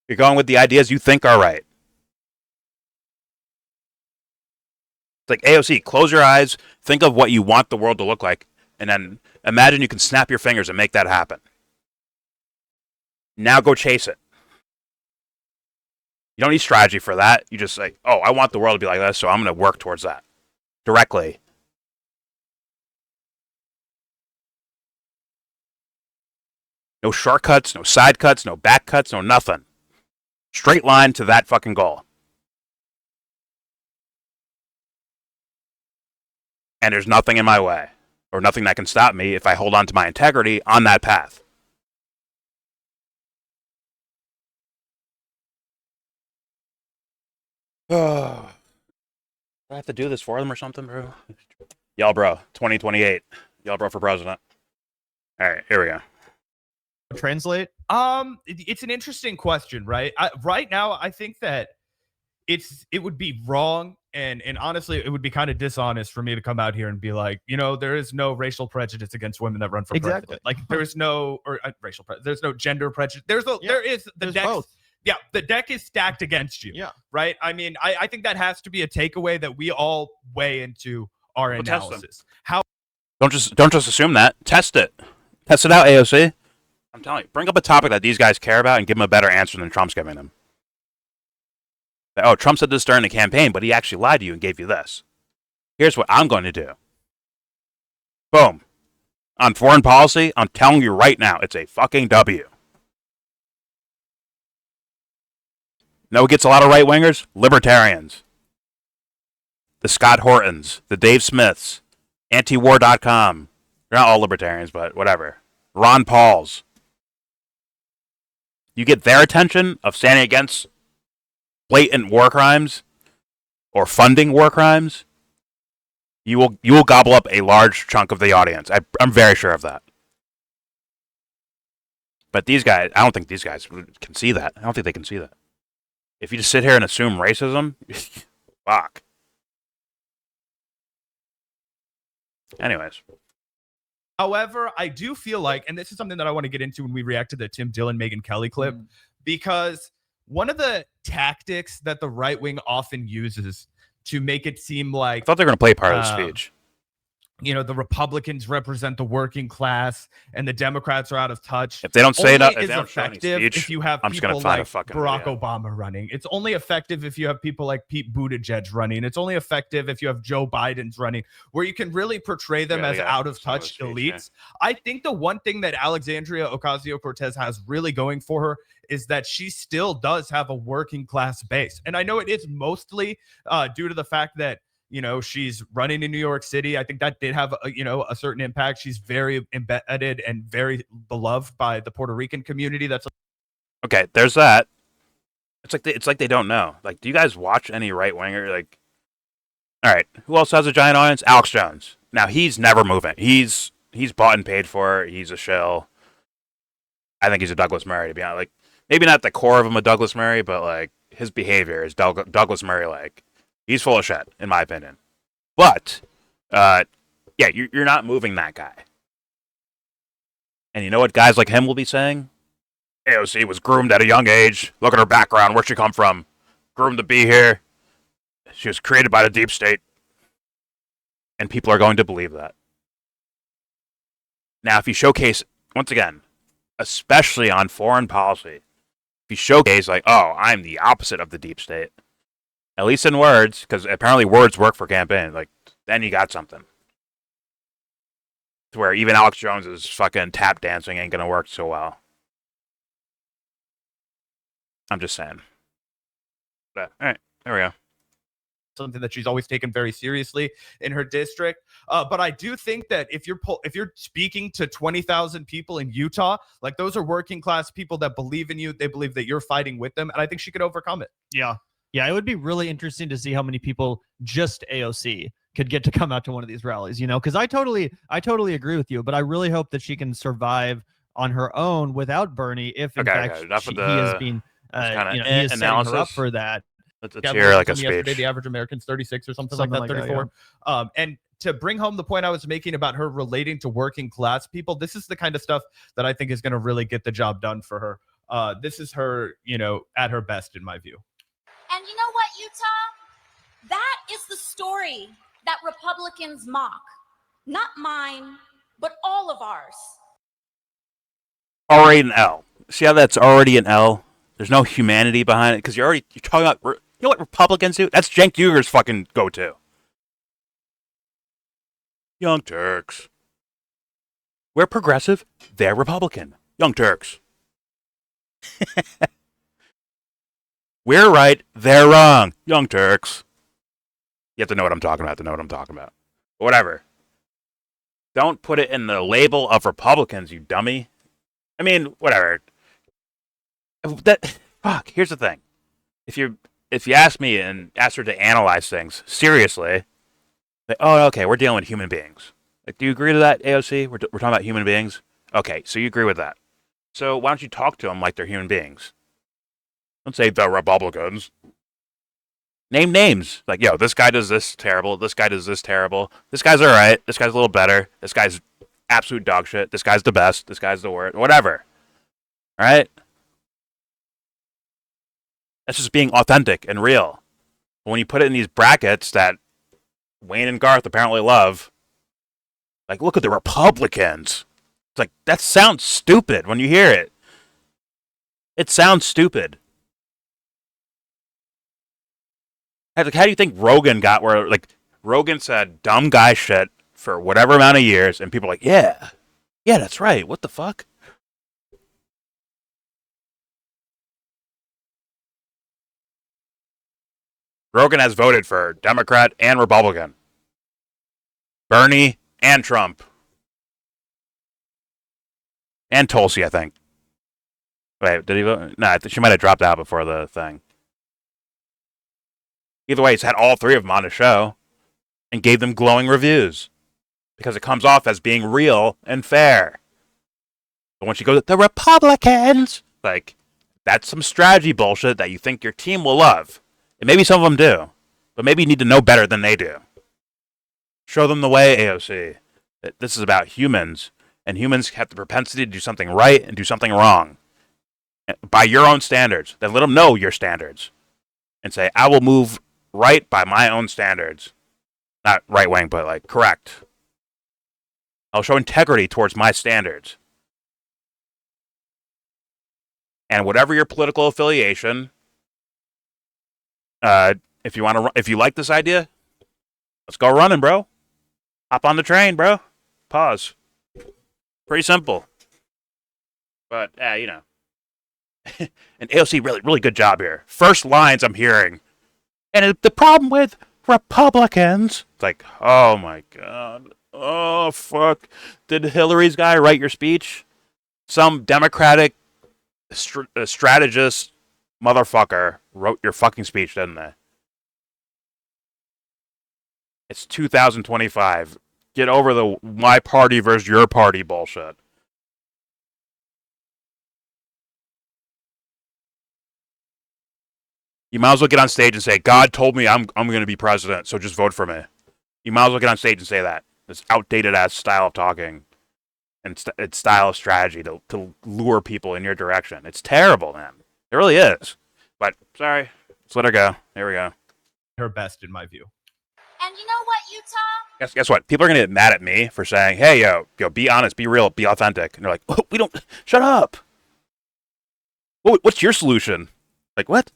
You're going with the ideas you think are right. It's like, AOC, close your eyes, think of what you want the world to look like, and then imagine you can snap your fingers and make that happen. Now go chase it. You don't need strategy for that. You just say, oh, I want the world to be like this, so I'm going to work towards that. Directly. No shortcuts, no side cuts, no back cuts, no nothing. Straight line to that fucking goal. And there's nothing in my way, or nothing that can stop me if I hold on to my integrity on that path. Oh, do I have to do this for them or something, bro? YellBro, 2028. YellBro for president. All right, here we go. Translate? It's an interesting question, right? Right now, I think that it would be wrong, and honestly, it would be kind of dishonest for me to come out here and be like, there is no racial prejudice against women that run for president. Like, there is no racial prejudice. There's no gender prejudice. There is the deck. Both. Yeah, the deck is stacked against you. Yeah. Right? I mean, I think that has to be a takeaway that we all weigh into our analysis. Don't just assume that. Test it. Test it out, AOC. I'm telling you, bring up a topic that these guys care about and give them a better answer than Trump's giving them. Oh, Trump said this during the campaign, but he actually lied to you and gave you this. Here's what I'm going to do. Boom. On foreign policy, I'm telling you right now, it's a fucking W. Know who gets a lot of right-wingers? Libertarians. The Scott Hortons, the Dave Smiths, antiwar.com. They're not all libertarians, but whatever. Ron Paul's. You get their attention of standing against blatant war crimes or funding war crimes, you will gobble up a large chunk of the audience. I'm very sure of that. But these guys, I don't think these guys can see that. I don't think they can see that. If you just sit here and assume racism, fuck. Anyways. However, I do feel like, and this is something that I want to get into when we react to the Tim Dillon, Megyn Kelly clip, because one of the tactics that the right wing often uses to make it seem like I thought they were going to play part of the speech. You know, the Republicans represent the working class and the Democrats are out of touch. If they don't say that, is effective if you have people like Barack Obama running. It's only effective if you have people like Pete Buttigieg running. It's only effective if you have Joe Biden's running, where you can really portray them as out of touch elites. I think the one thing that Alexandria Ocasio-Cortez has really going for her is that she still does have a working class base. And I know it is mostly due to the fact that, you know, she's running in New York City. I think that did have, a certain impact. She's very embedded and very beloved by the Puerto Rican community. That's okay. There's that. It's like they don't know. Like, do you guys watch any right winger? Like, all right, who else has a giant audience? Alex Jones. Now he's never moving. He's bought and paid for. He's a shill. I think he's a Douglas Murray, to be honest. Like, maybe not the core of him a Douglas Murray, but like his behavior is Douglas Murray like. He's full of shit, in my opinion. But, yeah, you're not moving that guy. And you know what guys like him will be saying? AOC was groomed at a young age. Look at her background. Where'd she come from? Groomed to be here. She was created by the deep state. And people are going to believe that. Now, if you showcase, once again, especially on foreign policy, if you showcase like, oh, I'm the opposite of the deep state, at least in words, because apparently words work for campaign. Like, then you got something. To where even Alex Jones's fucking tap dancing ain't gonna work so well. I'm just saying. But, all right, there we go. Something that she's always taken very seriously in her district. But I do think that if you're speaking to 20,000 people in Utah, like those are working class people that believe in you. They believe that you're fighting with them, and I think she could overcome it. Yeah, it would be really interesting to see how many people just AOC could get to come out to one of these rallies, because I totally agree with you, but I really hope that she can survive on her own without Bernie if in fact he is being he is setting her up for that. Let's hear like a speech. Yesterday, the average American's 36 or something like that, 34. And to bring home the point I was making about her relating to working class people, this is the kind of stuff that I think is going to really get the job done for her. This is her, at her best, in my view. And you know what, Utah? That is the story that Republicans mock. Not mine, but all of ours. Already an L. See how that's already an L? There's no humanity behind it because you're talking about. You know what Republicans do? That's Cenk Uygur's fucking go-to. Young Turks. We're progressive. They're Republican. Young Turks. We're right. They're wrong. Young Turks. You have to know what I'm talking about. Whatever. Don't put it in the label of Republicans, you dummy. I mean, whatever. Here's the thing. If you ask me and ask her to analyze things seriously, like, oh, okay, we're dealing with human beings. Like, do you agree to that, AOC? We're talking about human beings? Okay, so you agree with that. So why don't you talk to them like they're human beings? Don't say the Republicans. Name names. Like, yo, this guy does this terrible. This guy does this terrible. This guy's all right. This guy's a little better. This guy's absolute dog shit. This guy's the best. This guy's the worst. Whatever. All right? That's just being authentic and real. But when you put it in these brackets that Wayne and Garth apparently love, like, look at the Republicans. It's like, that sounds stupid when you hear it. It sounds stupid. Like, how do you think Rogan got where, like, Rogan said dumb guy shit for whatever amount of years, and people are like, yeah, that's right. What the fuck? Rogan has voted for Democrat and Republican. Bernie and Trump. And Tulsi, I think. Wait, did he vote? No, I think she might have dropped out before the thing. Either way, he's had all three of them on the show and gave them glowing reviews because it comes off as being real and fair. But when she goes, the Republicans, like, that's some strategy bullshit that you think your team will love. And maybe some of them do, but maybe you need to know better than they do. Show them the way, AOC. This is about humans, and humans have the propensity to do something right and do something wrong by your own standards. Then let them know your standards and say, I will move right by my own standards. Not right wing, but like correct. I'll show integrity towards my standards. And whatever your political affiliation, if you like this idea, let's go running, bro. Hop on the train, bro. Pause. Pretty simple. But you know, and AOC really good job here. First lines I'm hearing, and the problem with Republicans, it's like, oh my god, oh fuck, did Hillary's guy write your speech? Some Democratic strategist motherfucker wrote your fucking speech, didn't they? It's 2025. Get over the my party versus your party bullshit. You might as well get on stage and say, God told me I'm going to be president, so just vote for me. You might as well get on stage and say that. This outdated ass style of talking and it's style of strategy to lure people in your direction. It's terrible, man. It really is. But sorry, let's let her go. Here we go. Her best, in my view. And you know what, Utah? Guess what? People are gonna get mad at me for saying, "Hey, yo, be honest, be real, be authentic," and they're like, oh, "We don't. Shut up. What's your solution? Like what?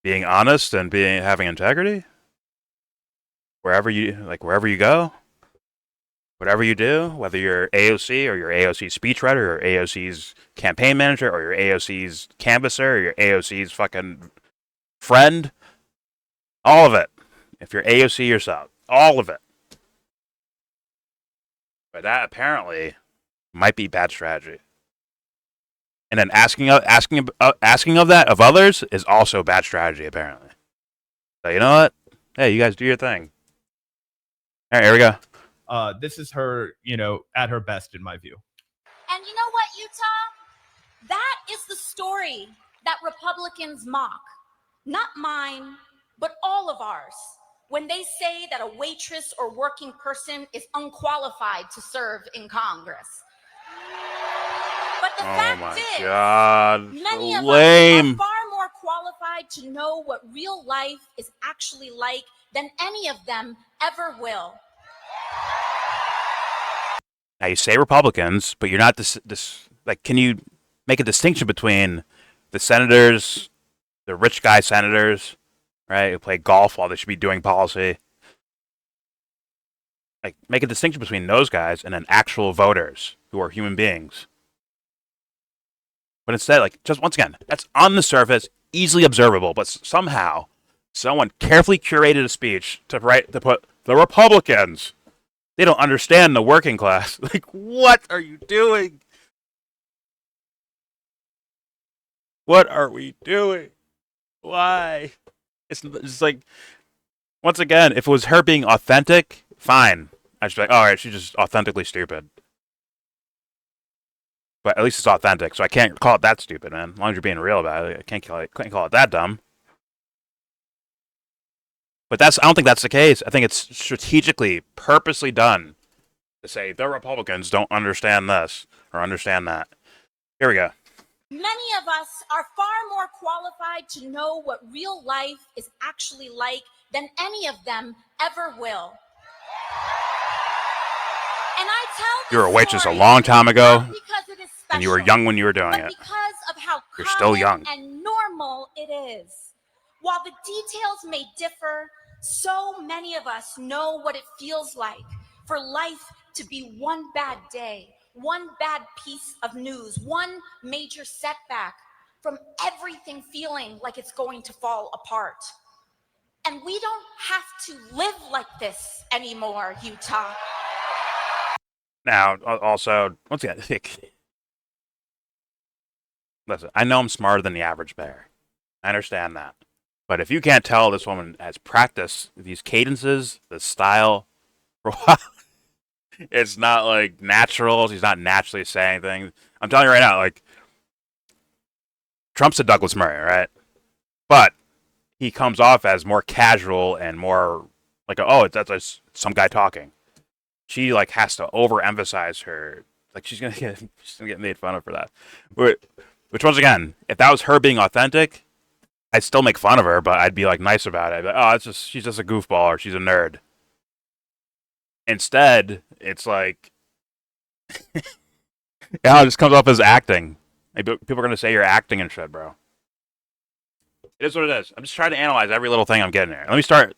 Being honest and having integrity. Wherever you go, whatever you do, whether you're AOC or you're AOC's speechwriter or AOC's campaign manager or you're AOC's canvasser or you're AOC's fucking friend, all of it. If you're AOC yourself, all of it. But that apparently might be bad strategy. And then asking of that of others is also bad strategy, apparently. So you know what? Hey, you guys do your thing. All right, here we go. This is her, at her best, in my view. And you know what, Utah? That is the story that Republicans mock. Not mine, but all of ours. When they say that a waitress or working person is unqualified to serve in Congress. But the fact is, God, many of lame. us are far more qualified to know what real life is actually like than any of them ever will. Now you say Republicans, but you're not like. Can you make a distinction between the senators, the rich guy senators, right, who play golf while they should be doing policy? Like, make a distinction between those guys and then actual voters who are human beings. But instead, like, just once again, that's on the surface, easily observable, but somehow someone carefully curated a speech to put the Republicans. They don't understand the working class. Like, what are you doing? What are we doing? Why? It's like, once again, if it was her being authentic, fine. I'd just be like, all right, she's just authentically stupid. But at least it's authentic, so I can't call it that stupid, man. As long as you're being real about it, I can't call it that dumb. But I don't think that's the case. I think it's strategically, purposely done to say the Republicans don't understand this or understand that. Here we go. Many of us are far more qualified to know what real life is actually like than any of them ever will. And I tell this You were a waitress a story long time ago, not because it is special, and you were young when you were doing but it. because of how You're still common young. and normal it is. While the details may differ, so many of us know what it feels like for life to be one bad day, one bad piece of news, one major setback, from everything feeling like it's going to fall apart. And we don't have to live like this anymore, Utah. Now, also, once again, listen, I know I'm smarter than the average bear. I understand that. But if you can't tell this woman has practiced these cadences, the style, for a while, it's not like natural. She's not naturally saying things. I'm telling you right now, like, Trump's a Douglas Murray, right? But he comes off as more casual and more like, that's some guy talking. she like has to overemphasize her. Like she's gonna get made fun of for that. Which once again, if that was her being authentic, I'd still make fun of her, but I'd be like nice about it. I'd be like, oh, she's just a goofball or she's a nerd. Instead, it's like, yeah, it just comes off as acting. Maybe people are gonna say you're acting and shit, bro. It is what it is. I'm just trying to analyze every little thing I'm getting here. I'll start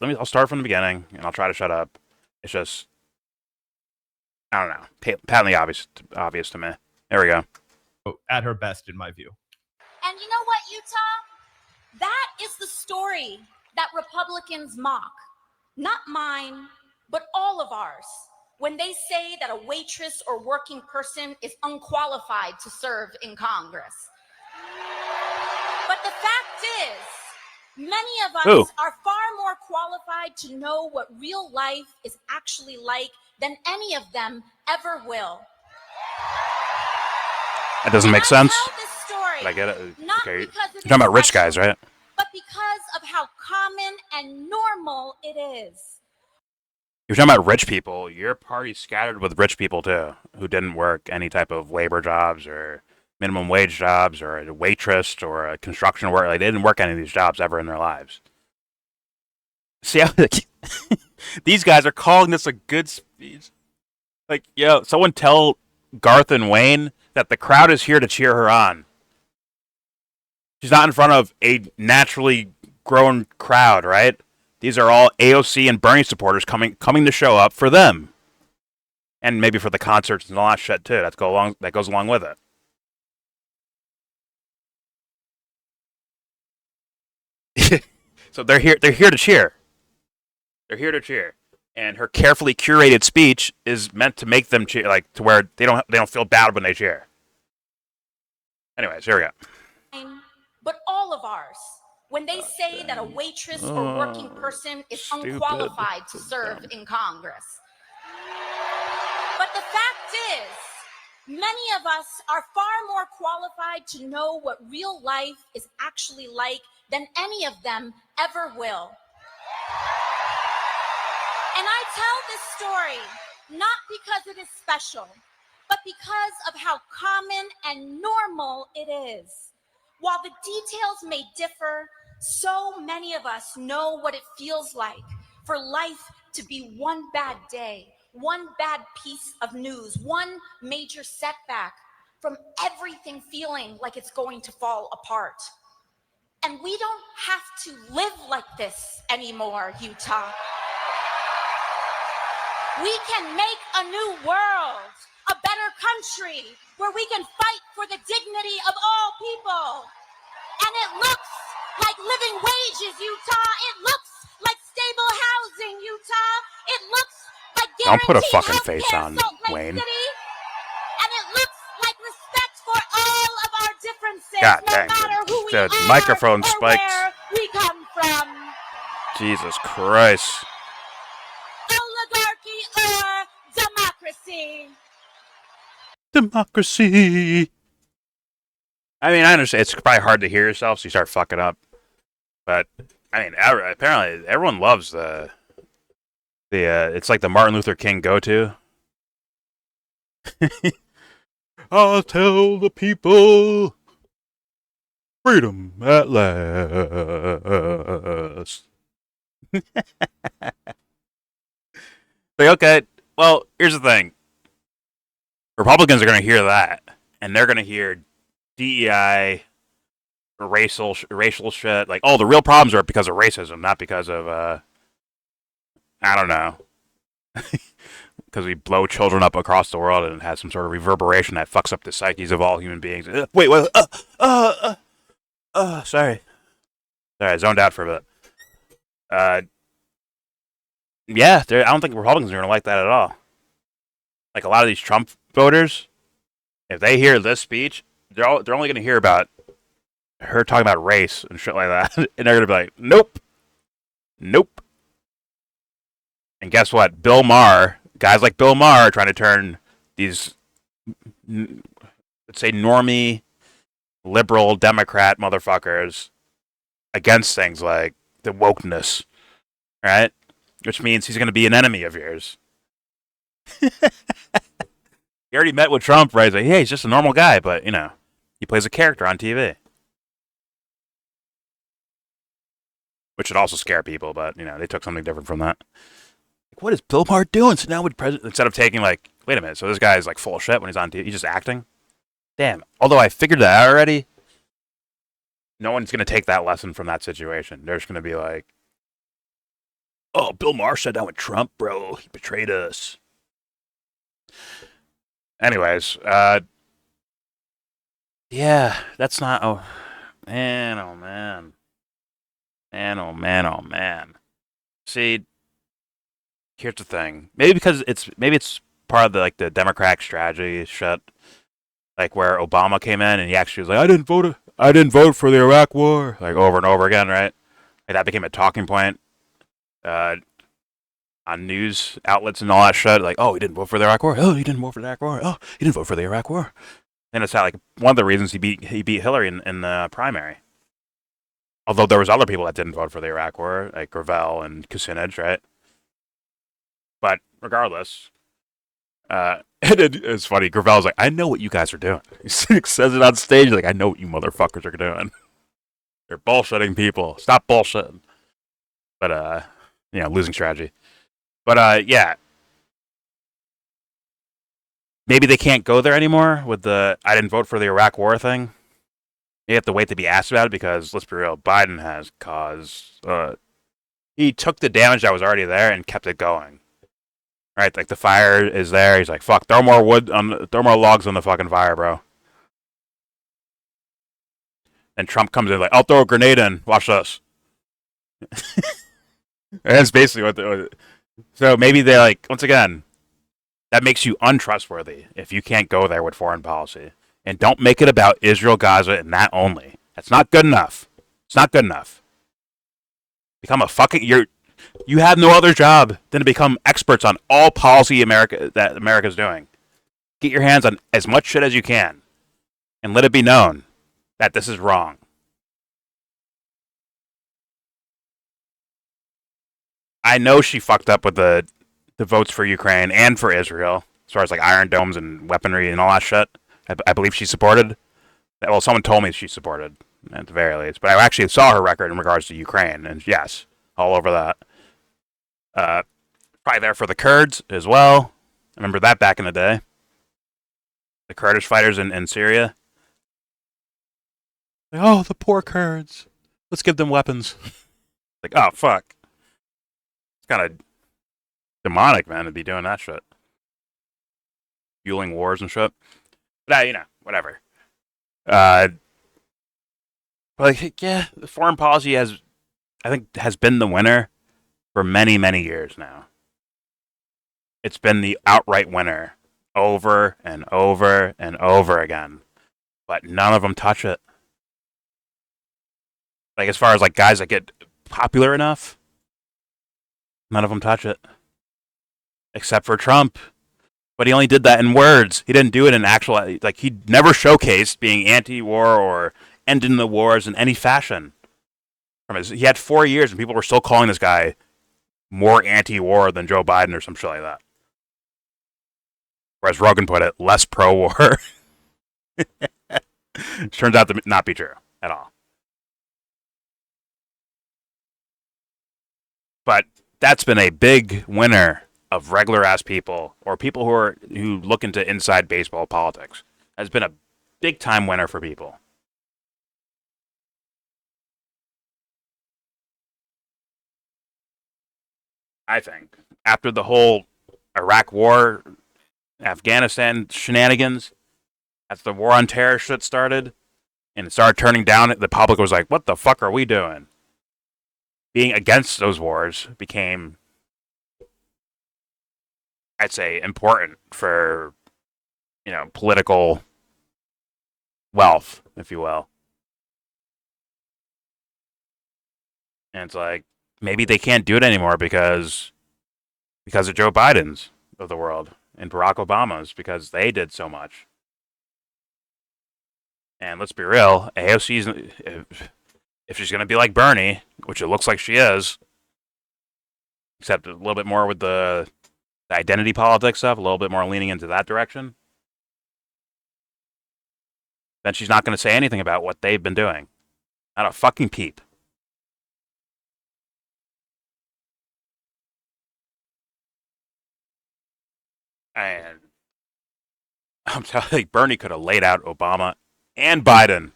from the beginning, and I'll try to shut up. It's just, I don't know, patently obvious to me. There we go. At her best, in my view. And you know what, Utah? That is the story that Republicans mock. Not mine, but all of ours. When they say that a waitress or working person is unqualified to serve in Congress. But the fact is, many of us are far more qualified to know what real life is actually like than any of them ever will. That doesn't make sense. This story, I get it. not Okay. because You're talking about rich guys, right? But because of how common and normal it is. You're talking about rich people. Your party's scattered with rich people too, who didn't work any type of labor jobs or minimum wage jobs or a waitress or a construction worker. Like, they didn't work any of these jobs ever in their lives. See how these guys are calling this a good speech? Like, yo, someone tell Garth and Wayne that the crowd is here to cheer her on. She's not in front of a naturally grown crowd, right? These are all AOC and Bernie supporters coming to show up for them, and maybe for the concerts and all that shit too. That goes along with it. So they're here to cheer. They're here to cheer, and her carefully curated speech is meant to make them cheer, like to where they don't feel bad when they cheer. Anyways, here we go. But all of ours. When they say that a waitress or working person is unqualified to serve in Congress. But the fact is, many of us are far more qualified to know what real life is actually like than any of them ever will. And I tell this story not because it is special, but because of how common and normal it is. While the details may differ, so many of us know what it feels like for life to be one bad day, one bad piece of news, one major setback, from everything feeling like it's going to fall apart. And we don't have to live like this anymore, Utah. We can make a new world, a better country, where we can fight for the dignity of all people. And it looks like living wages, Utah. It looks like stable housing, Utah. It looks like guaranteed Don't put a fucking face on Wayne. City. And it looks like respect for all of our differences, God no dang, matter who we the are microphone or spikes. where we come from. Jesus Christ. Oligarchy or democracy. Democracy. I mean, I understand it's probably hard to hear yourself, so you start fucking up. But I mean, apparently everyone loves the it's like the Martin Luther King go-to. I'll tell the people freedom at last. Like, okay, well, here's the thing. Republicans are going to hear that, and they're going to hear DEI, racial shit. Like, oh, the real problems are because of racism, not because of, I don't know, because we blow children up across the world and it has some sort of reverberation that fucks up the psyches of all human beings. Wait, sorry, I zoned out for a bit. Yeah, I don't think Republicans are going to like that at all. Like, a lot of these Trump voters, if they hear this speech, they're only going to hear about her talking about race and shit like that. And they're going to be like, nope. And guess what? Guys like Bill Maher are trying to turn these, let's say, normie, liberal, Democrat motherfuckers against things like the wokeness, right? Which means he's going to be an enemy of yours. He already met with Trump, right? He's like, hey, he's just a normal guy, but, he plays a character on TV. Which should also scare people, but, they took something different from that. Like, what is Bill Maher doing? So now with president, instead of taking, like, wait a minute, so this guy is, like, full of shit when he's on TV. He's just acting? Damn. Although I figured that out already, no one's going to take that lesson from that situation. They're just going to be like, oh, Bill Maher sat down with Trump, bro. He betrayed us. Anyways, yeah, that's not. Oh, man, oh man, oh man. See, here's the thing. Maybe it's part of the Democratic strategy shit. Like where Obama came in and he actually was like, I didn't vote for the Iraq War, like over and over again, right? Like that became a talking point on news outlets and all that shit. Like, oh, he didn't vote for the Iraq War. Oh, he didn't vote for the Iraq War. Oh, he didn't vote for the Iraq War. And it's like one of the reasons he beat Hillary in the primary. Although there was other people that didn't vote for the Iraq War, like Gravel and Kucinich, right? But regardless, it's funny. Gravel's like, I know what you guys are doing. He says it on stage, like, I know what you motherfuckers are doing. You're bullshitting people. Stop bullshitting. But losing strategy. But yeah. Maybe they can't go there anymore with the I didn't vote for the Iraq War thing. You have to wait to be asked about it because, let's be real, Biden has caused... he took the damage that was already there and kept it going. Right? Like, the fire is there. He's like, fuck, throw more logs on the fucking fire, bro. And Trump comes in like, I'll throw a grenade in. Watch this. And that's basically what... So maybe they're like, once again... That makes you untrustworthy if you can't go there with foreign policy. And don't make it about Israel, Gaza, and that only. That's not good enough. It's not good enough. Become a fucking... You have no other job than to become experts on all policy that America's doing. Get your hands on as much shit as you can. And let it be known that this is wrong. I know she fucked up with the votes for Ukraine and for Israel, as far as like Iron Domes and weaponry and all that shit. I believe she supported. Well, someone told me she supported, at the very least. But I actually saw her record in regards to Ukraine, and yes, all over that. Probably there for the Kurds as well. I remember that back in the day. The Kurdish fighters in Syria. Like, oh, the poor Kurds. Let's give them weapons. Like, oh, fuck. It's kind of demonic, man, to be doing that shit. Fueling wars and shit. But, whatever. But, like, yeah, the foreign policy has been the winner for many, many years now. It's been the outright winner over and over and over again. But none of them touch it. Like, as far as, like, guys that get popular enough, none of them touch it. Except for Trump. But he only did that in words. He didn't do it in actual... Like, he never showcased being anti-war or ending the wars in any fashion. He had 4 years and people were still calling this guy more anti-war than Joe Biden or some shit like that. Or as Rogan put it, less pro-war. Which turns out to not be true at all. But that's been a big winner of regular ass people or people who look into inside baseball politics. Has been a big time winner for people. I think after the whole Iraq War, Afghanistan shenanigans, as the war on terror shit started, and it started turning down, the public was like, "What the fuck are we doing?" Being against those wars became, I'd say, important for, political wealth, if you will. And it's like, maybe they can't do it anymore because of Joe Biden's of the world and Barack Obama's, because they did so much. And let's be real, AOC's, if she's going to be like Bernie, which it looks like she is, except a little bit more with that the identity politics stuff, a little bit more leaning into that direction, then she's not going to say anything about what they've been doing. Not a fucking peep. And I'm telling you, Bernie could have laid out Obama and Biden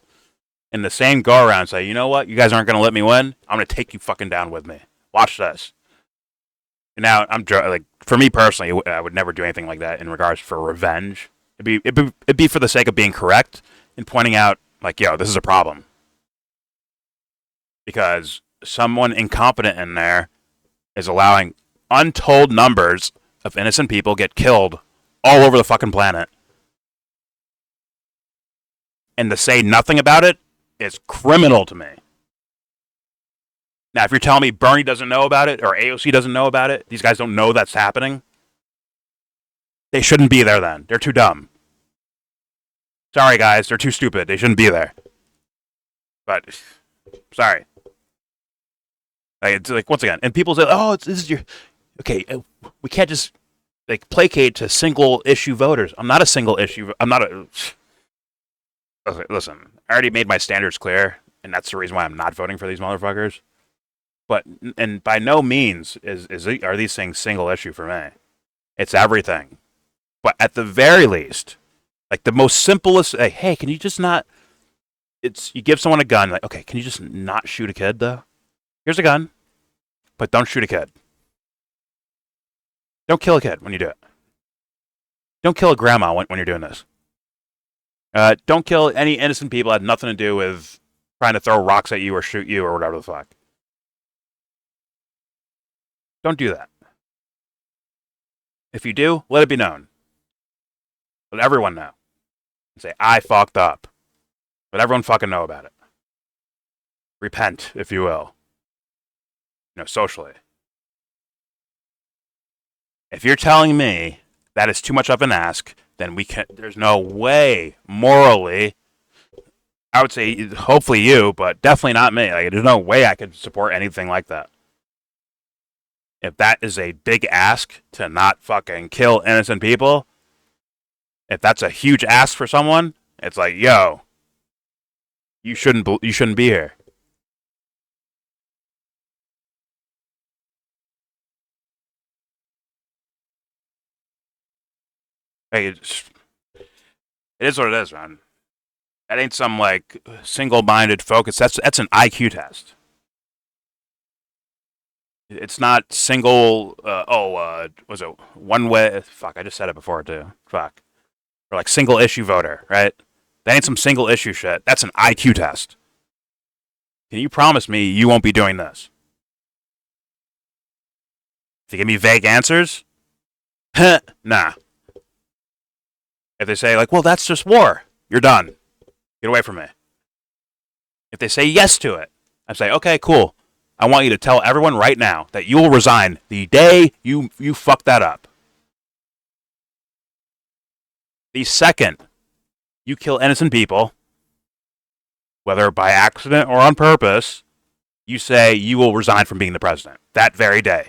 in the same go around and say, you know what? You guys aren't going to let me win. I'm going to take you fucking down with me. Watch this. And now, like, for me personally, I would never do anything like that in regards for revenge. It'd be for the sake of being correct and pointing out, like, yo, this is a problem. Because someone incompetent in there is allowing untold numbers of innocent people get killed all over the fucking planet. And to say nothing about it is criminal to me. Now, if you're telling me Bernie doesn't know about it or AOC doesn't know about it, these guys don't know that's happening, they shouldn't be there then. They're too dumb. Sorry, guys. They're too stupid. They shouldn't be there. But, sorry. Like, it's like, once again, and people say, oh, this is your... Okay, we can't just, like, placate to single-issue voters. I'm not a single-issue... I'm not a... Listen, I already made my standards clear, and that's the reason why I'm not voting for these motherfuckers. But, and by no means are these things single issue for me. It's everything. But at the very least, like the most simplest, like, hey, can you just not, you give someone a gun, like, okay, can you just not shoot a kid though? Here's a gun, but don't shoot a kid. Don't kill a kid when you do it. Don't kill a grandma when you're doing this. Don't kill any innocent people that had nothing to do with trying to throw rocks at you or shoot you or whatever the fuck. Don't do that. If you do, let it be known. Let everyone know. And say, I fucked up. Let everyone fucking know about it. Repent, if you will. You know, socially. If you're telling me that is too much of an ask, then there's no way, morally, I would say, hopefully you, but definitely not me. Like, there's no way I could support anything like that. If that is a big ask to not fucking kill innocent people, if that's a huge ask for someone, it's like, yo, you shouldn't be here. Hey, it is what it is, man. That ain't some like single-minded focus. That's an IQ test. It's not single. Was it one way? Fuck, I just said it before too. Fuck, or like single issue voter, right? That ain't some single issue shit. That's an IQ test. Can you promise me you won't be doing this? If you give me vague answers, nah. If they say like, well, that's just war, you're done. Get away from me. If they say yes to it, I say, okay, cool. I want you to tell everyone right now that you will resign the day you fuck that up. The second you kill innocent people, whether by accident or on purpose, you say you will resign from being the president that very day.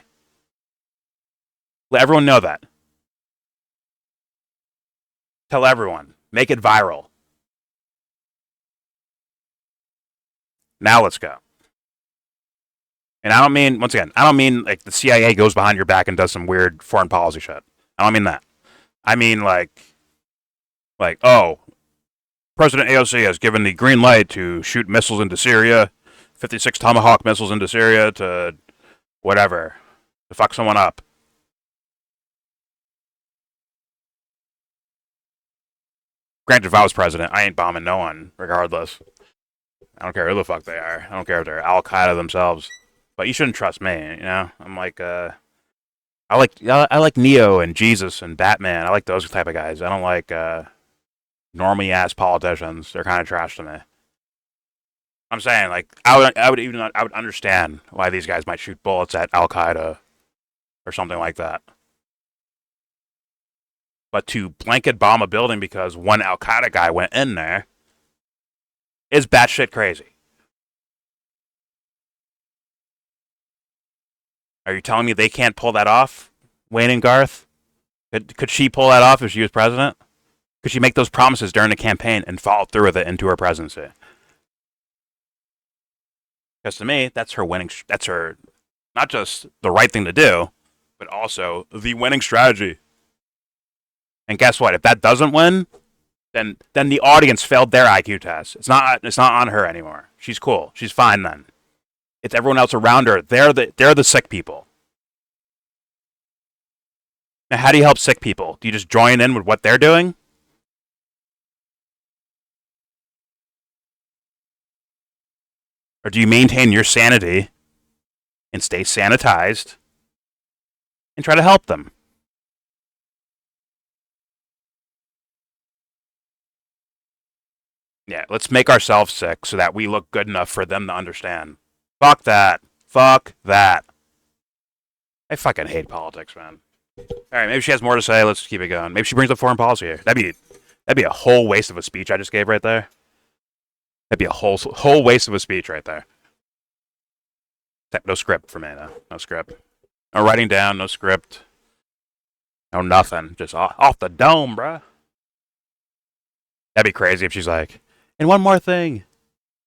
Let everyone know that. Tell everyone. Make it viral. Now let's go. And I don't mean, once again, I don't mean like the CIA goes behind your back and does some weird foreign policy shit. I don't mean that. I mean like, oh, President AOC has given the green light to shoot missiles into Syria, 56 Tomahawk missiles into Syria to whatever, to fuck someone up. Granted, if I was president, I ain't bombing no one, regardless. I don't care who the fuck they are. I don't care if they're Al-Qaeda themselves. But you shouldn't trust me, you know? I'm like, I like Neo and Jesus and Batman. I like those type of guys. I don't like normie-ass politicians. They're kind of trash to me. I'm saying, like, I would understand why these guys might shoot bullets at Al-Qaeda or something like that. But to blanket bomb a building because one Al-Qaeda guy went in there is batshit crazy. Are you telling me they can't pull that off, Wayne and Garth? Could she pull that off if she was president? Could she make those promises during the campaign and follow through with it into her presidency? Because to me, that's her winning. That's her, not just the right thing to do, but also the winning strategy. And guess what? If that doesn't win, then the audience failed their IQ test. It's not on her anymore. She's cool. She's fine then. It's everyone else around her. They're the sick people. Now, how do you help sick people? Do you just join in with what they're doing? Or do you maintain your sanity and stay sanitized and try to help them? Yeah, let's make ourselves sick so that we look good enough for them to understand. Fuck that. Fuck that. I fucking hate politics, man. Alright, maybe she has more to say. Let's keep it going. Maybe she brings up foreign policy here. That'd be a whole waste of a speech I just gave right there. That'd be a whole waste of a speech right there. No script for me, though. No script. No writing down, no script. No nothing. Just off the dome, bruh. That'd be crazy if she's like, and one more thing.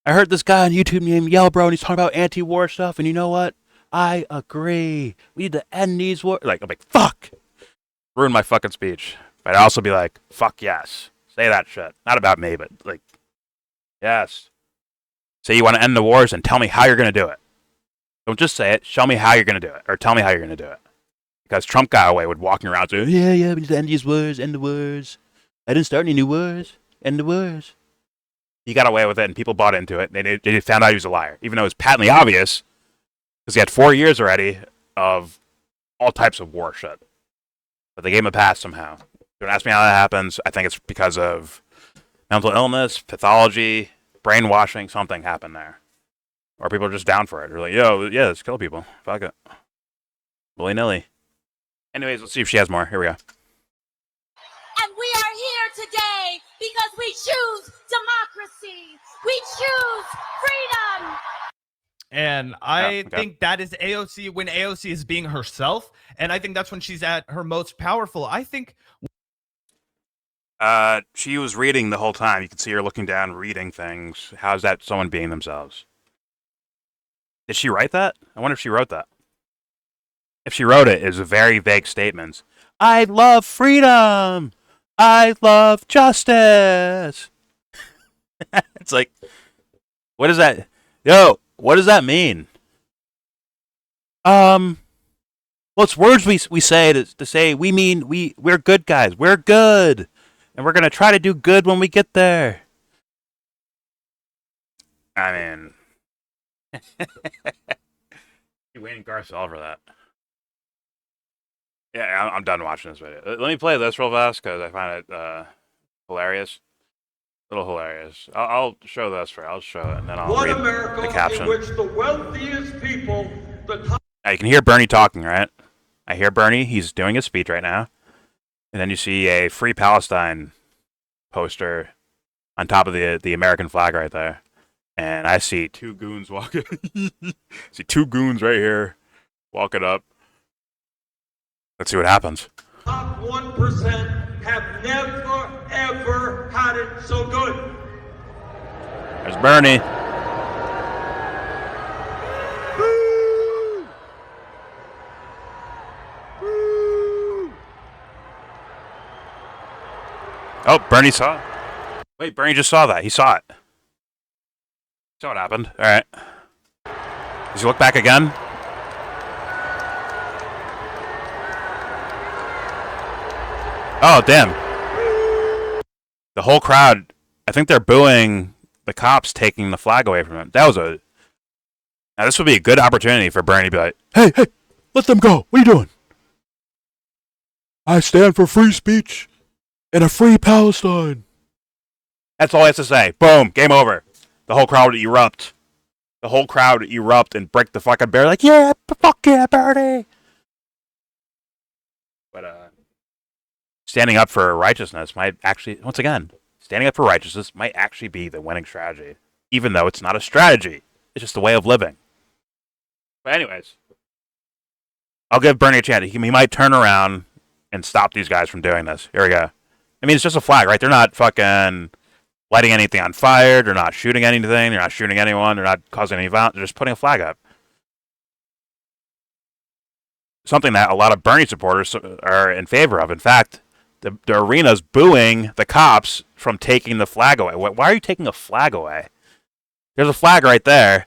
I heard this guy on YouTube named YellBro, and he's talking about anti-war stuff, and you know what? I agree. We need to end these wars. Like, I'm like, fuck. Ruin my fucking speech. But I'd also be like, fuck yes. Say that shit. Not about me, but like, yes. Say you want to end the wars and tell me how you're going to do it. Don't just say it. Show me how you're going to do it. Or tell me how you're going to do it. Because Trump got away with walking around saying, yeah, we need to end these wars, end the wars. I didn't start any new wars. End the wars. He got away with it and people bought into it. They found out he was a liar. Even though it was patently obvious. Because he had 4 years already of all types of war shit. But they gave him a pass somehow. Don't ask me how that happens. I think it's because of mental illness, pathology, brainwashing. Something happened there. Or people are just down for it. They're like, yo, yeah, let's kill people. Fuck it. Willy-nilly. Anyways, let's see if she has more. Here we go. And we are here today because we choose democracy. We choose freedom. And I think that is AOC when AOC is being herself. And I think that's when she's at her most powerful. I think she was reading the whole time. You can see her looking down, reading things. How's that someone being themselves? Did she write that? I wonder if she wrote that. If she wrote it, it's very vague statements. I love freedom. I love justice. It's like, what is that? Yo, what does that mean? Well, it's words we say to say we mean we're good guys. We're good. And we're going to try to do good when we get there. I mean, you're waiting Garcelle for that. Yeah, I'm done watching this video. Let me play this real fast because I find it hilarious. A little hilarious. I'll show this for. I'll show it and then I'll read the caption. In which the wealthiest people, now, you can hear Bernie talking, right? I hear Bernie. He's doing his speech right now. And then you see a Free Palestine poster on top of the American flag right there. And I see two goons walking. See two goons right here walking up. Let's see what happens. Top 1% have never, ever had it so good. There's Bernie. Oh, Bernie saw it. Wait, Bernie just saw that. He saw it. Saw what happened. All right. Does he look back again? Oh, damn. The whole crowd, I think they're booing the cops taking the flag away from him. That was a... Now, this would be a good opportunity for Bernie to be like, hey, let them go. What are you doing? I stand for free speech and a free Palestine. That's all he has to say. Boom. Game over. The whole crowd would erupt. The whole crowd would erupt and break the fucking bear like, yeah, fuck yeah, Bernie. But, standing up for righteousness might actually, once again, standing up for righteousness might actually be the winning strategy. Even though it's not a strategy. It's just a way of living. But anyways, I'll give Bernie a chance. He might turn around and stop these guys from doing this. Here we go. I mean, it's just a flag, right? They're not fucking lighting anything on fire. They're not shooting anything. They're not shooting anyone. They're not causing any violence. They're just putting a flag up. Something that a lot of Bernie supporters are in favor of. In fact, the arena's booing the cops from taking the flag away. Why are you taking a flag away? There's a flag right there.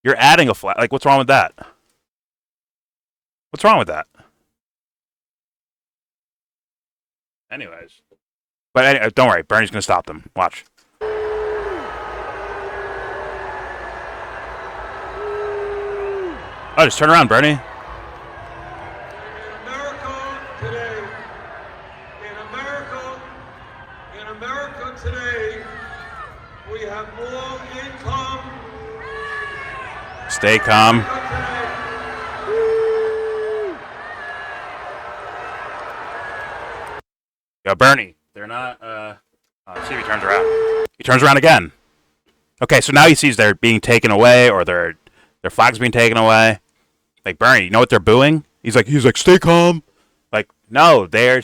You're adding a flag. Like, what's wrong with that? What's wrong with that? Anyways. But anyway, don't worry. Bernie's going to stop them. Watch. Oh, just turn around, Bernie. In America today, we have more income. Stay calm. Yo, Bernie, they're not, let's see if he turns around. He turns around again. Okay, so now he sees they're being taken away, or their flag's being taken away. Like, Bernie, you know what they're booing? He's like, stay calm. Like, no, they're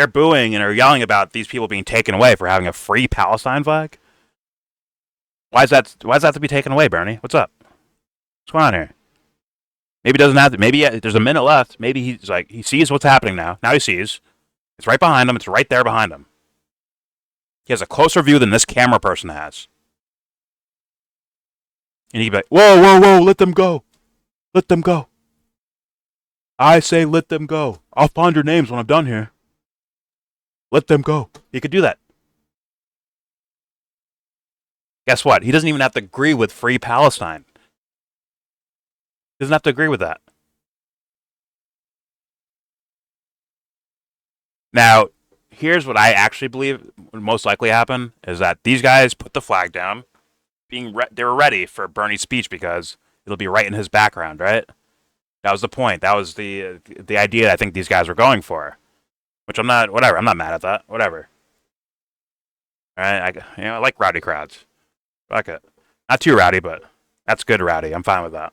booing and are yelling about these people being taken away for having a free Palestine flag. Why is that to be taken away, Bernie? What's up? What's going on here? Maybe it doesn't have to. Maybe there's a minute left. Maybe he's like, he sees what's happening now. Now he sees. It's right behind him. It's right there behind him. He has a closer view than this camera person has. And he'd be like, whoa, whoa, whoa, let them go. Let them go. I say let them go. I'll find your names when I'm done here. Let them go. He could do that. Guess what? He doesn't even have to agree with Free Palestine. He doesn't have to agree with that. Now, here's what I actually believe would most likely happen, is that these guys put the flag down. They were ready for Bernie's speech because it'll be right in his background, right? That was the point. That was the idea I think these guys were going for. Which I'm not, whatever. I'm not mad at that. Whatever. All right? I like rowdy crowds. Fuck it. Not too rowdy, but that's good rowdy. I'm fine with that.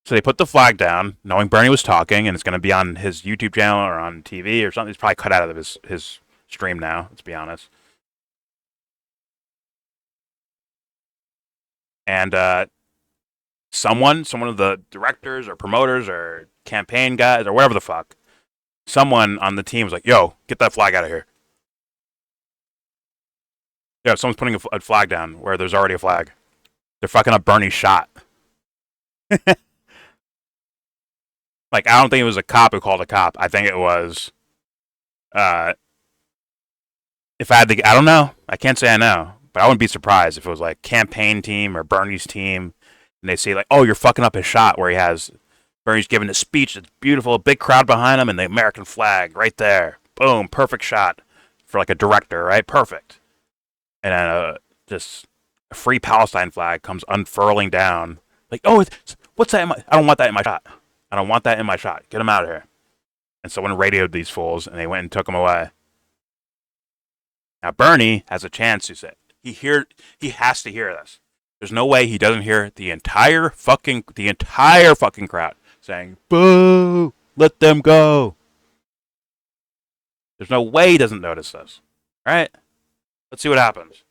So they put the flag down, knowing Bernie was talking, and it's going to be on his YouTube channel or on TV or something. It's probably cut out of his stream now, let's be honest. And someone of the directors or promoters or campaign guys or whatever the fuck, someone on the team was like, yo, get that flag out of here. Yeah, someone's putting a flag down where there's already a flag. They're fucking up Bernie's shot. Like, I don't think it was a cop who called a cop. I think it was, if I had to, I don't know. I can't say I know. But I wouldn't be surprised if it was like campaign team or Bernie's team. And they say like, oh, you're fucking up his shot where Bernie's giving a speech. It's beautiful. A big crowd behind him and the American flag right there. Boom. Perfect shot for like a director, right? Perfect. And then just a free Palestine flag comes unfurling down. Like, oh, what's that? I don't want that in my shot. I don't want that in my shot. Get him out of here. And someone radioed these fools, and they went and took him away. Now, Bernie has a chance to say, he has to hear this. There's no way he doesn't hear the entire fucking crowd saying, boo, let them go. There's no way he doesn't notice this. All right? Let's see what happens.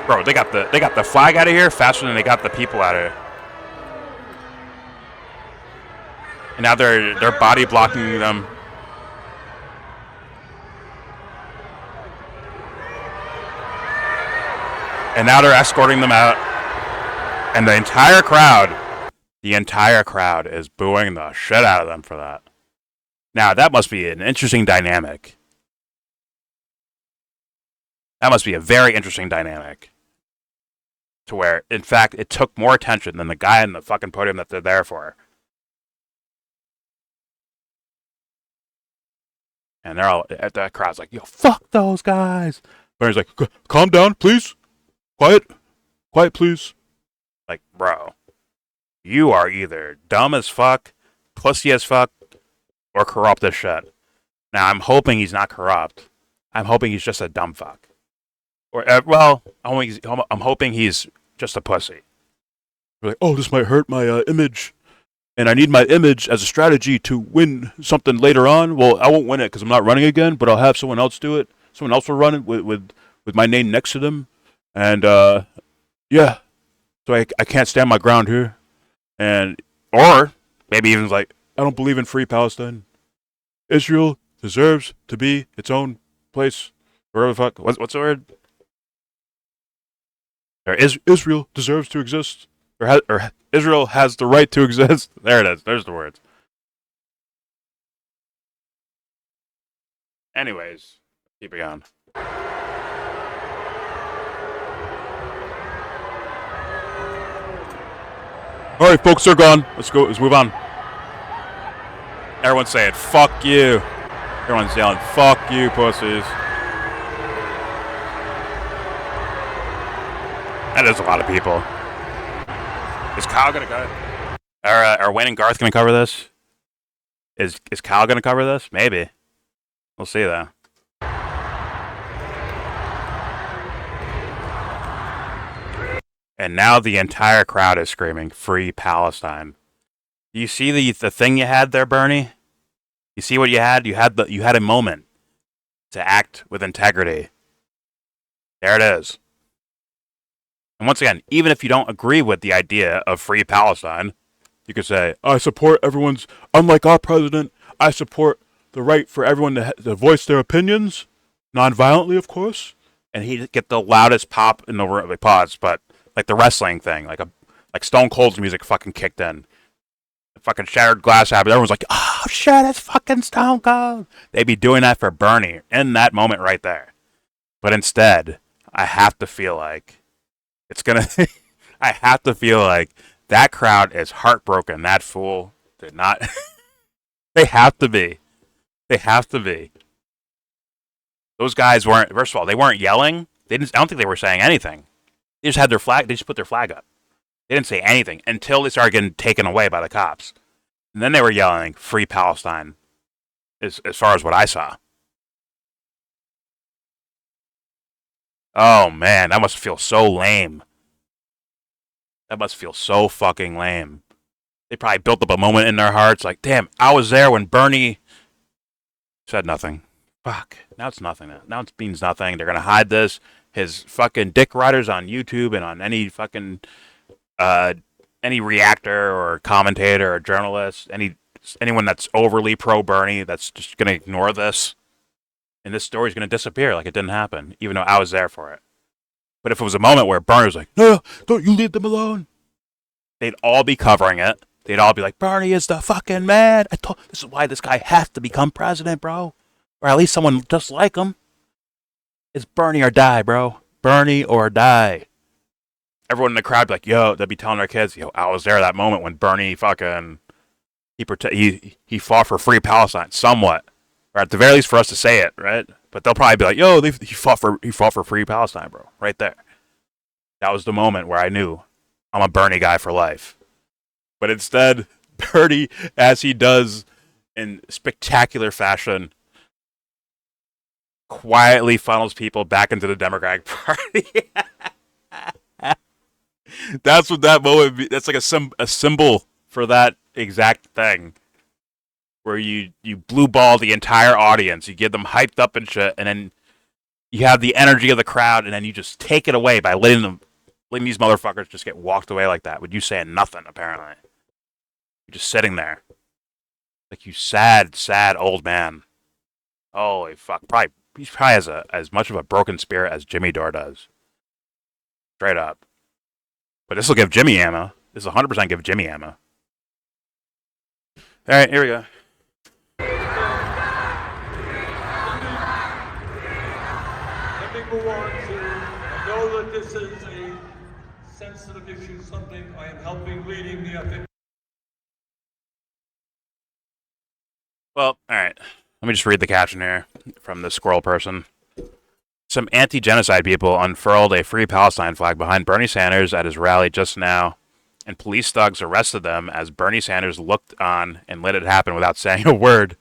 Bro, they got the flag out of here faster than they got the people out of here. And now they're body blocking them. And now they're escorting them out. And the entire crowd is booing the shit out of them for that. Now, that must be an interesting dynamic. That must be a very interesting dynamic. To where, in fact, it took more attention than the guy in the fucking podium that they're there for. And they're all, that crowd's like, yo, fuck those guys. Bernie's like, calm down, please. Quiet, please. Like, bro, you are either dumb as fuck, pussy as fuck, or corrupt as shit. Now, I'm hoping he's not corrupt. I'm hoping he's just a dumb fuck. Or, well, I'm hoping he's just a pussy. They're like, oh, this might hurt my image, and I need my image as a strategy to win something later on. Well, I won't win it because I'm not running again, but I'll have someone else do it. Someone else will run it with my name next to them, and yeah. So I can't stand my ground here, and or maybe even like I don't believe in free Palestine. Israel deserves to be its own place. Whatever the fuck. What's the word? Or Israel deserves to exist. Or Israel has the right to exist. There it is. There's the words. Anyways, keep it going. All right, folks, they're gone. Let's go. Let's move on. Everyone's saying, fuck you. Everyone's yelling, fuck you, pussies. That is a lot of people. Is Kyle going to cover? Are Wayne and Garth going to cover this? Is Kyle going to cover this? Maybe. We'll see, though. And now the entire crowd is screaming, free Palestine. You see the thing you had there, Bernie? You see what you had? You had a moment to act with integrity. There it is. And once again, even if you don't agree with the idea of free Palestine, you could say, I support everyone's, unlike our president, I support the right for everyone to voice their opinions, non-violently, of course. And he'd get the loudest pop in the room. Like, pause, but like the wrestling thing, like Stone Cold's music fucking kicked in. The fucking shattered glass happened. Everyone's like, oh shit, it's fucking Stone Cold. They'd be doing that for Bernie in that moment right there. But instead, I have to feel like it's gonna. I have to feel like that crowd is heartbroken. That fool did not. They have to be. They have to be. Those guys weren't. First of all, they weren't yelling. They didn't. I don't think they were saying anything. They just had their flag. They just put their flag up. They didn't say anything until they started getting taken away by the cops, and then they were yelling "Free Palestine." As far as what I saw. Oh man, that must feel so lame. That must feel so fucking lame. They probably built up a moment in their hearts like, damn, I was there when Bernie said nothing. Fuck. Now it's nothing. Now it means nothing. They're going to hide this. His fucking dick riders on YouTube and on any fucking, any reactor or commentator or journalist, anyone that's overly pro-Bernie that's just going to ignore this. And this story's going to disappear like it didn't happen, even though I was there for it. But if it was a moment where Bernie was like, no, don't you leave them alone, they'd all be covering it. They'd all be like, Bernie is the fucking man. This is why this guy has to become president, bro. Or at least someone just like him. It's Bernie or die, bro. Bernie or die. Everyone in the crowd be like, yo, they'd be telling their kids, yo, I was there that moment when Bernie fucking, he fought for free Palestine, somewhat. Or at the very least for us to say it, right? But they'll probably be like, yo, he fought for free Palestine, bro. Right there. That was the moment where I knew I'm a Bernie guy for life. But instead, Bernie, as he does in spectacular fashion, quietly funnels people back into the Democratic Party. That's what that moment. That's like a symbol for that exact thing, where you blue ball the entire audience, you get them hyped up and shit, and then you have the energy of the crowd, and then you just take it away by letting these motherfuckers just get walked away like that, with you saying nothing. Apparently, you're just sitting there, like you sad old man. Holy fuck! He probably has as much of a broken spirit as Jimmy Dore does. Straight up. But this will give Jimmy ammo. This will 100% give Jimmy ammo. All right, here we go. Let me move on to, I know that this is a sensitive issue, something I am helping leading the effort. Well, all right. Let me just read the caption here from the squirrel person. Some anti-genocide people unfurled a free Palestine flag behind Bernie Sanders at his rally just now, and police thugs arrested them as Bernie Sanders looked on and let it happen without saying a word.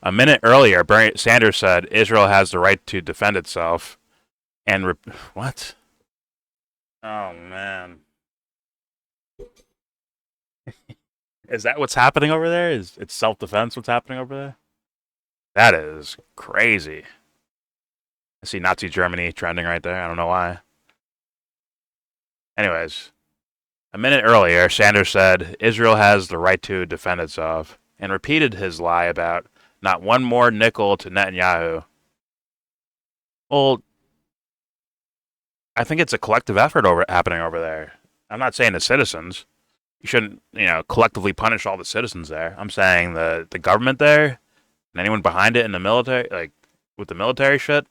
A minute earlier, Bernie Sanders said Israel has the right to defend itself. And what? Oh, man. Is that what's happening over there? Is it's self-defense what's happening over there? That is crazy. I see Nazi Germany trending right there. I don't know why. Anyways, a minute earlier, Sanders said Israel has the right to defend itself and repeated his lie about not one more nickel to Netanyahu. Well, I think it's a collective effort happening over there. I'm not saying the citizens. You shouldn't, collectively punish all the citizens there. I'm saying the government there and anyone behind it in the military, like with the military shit.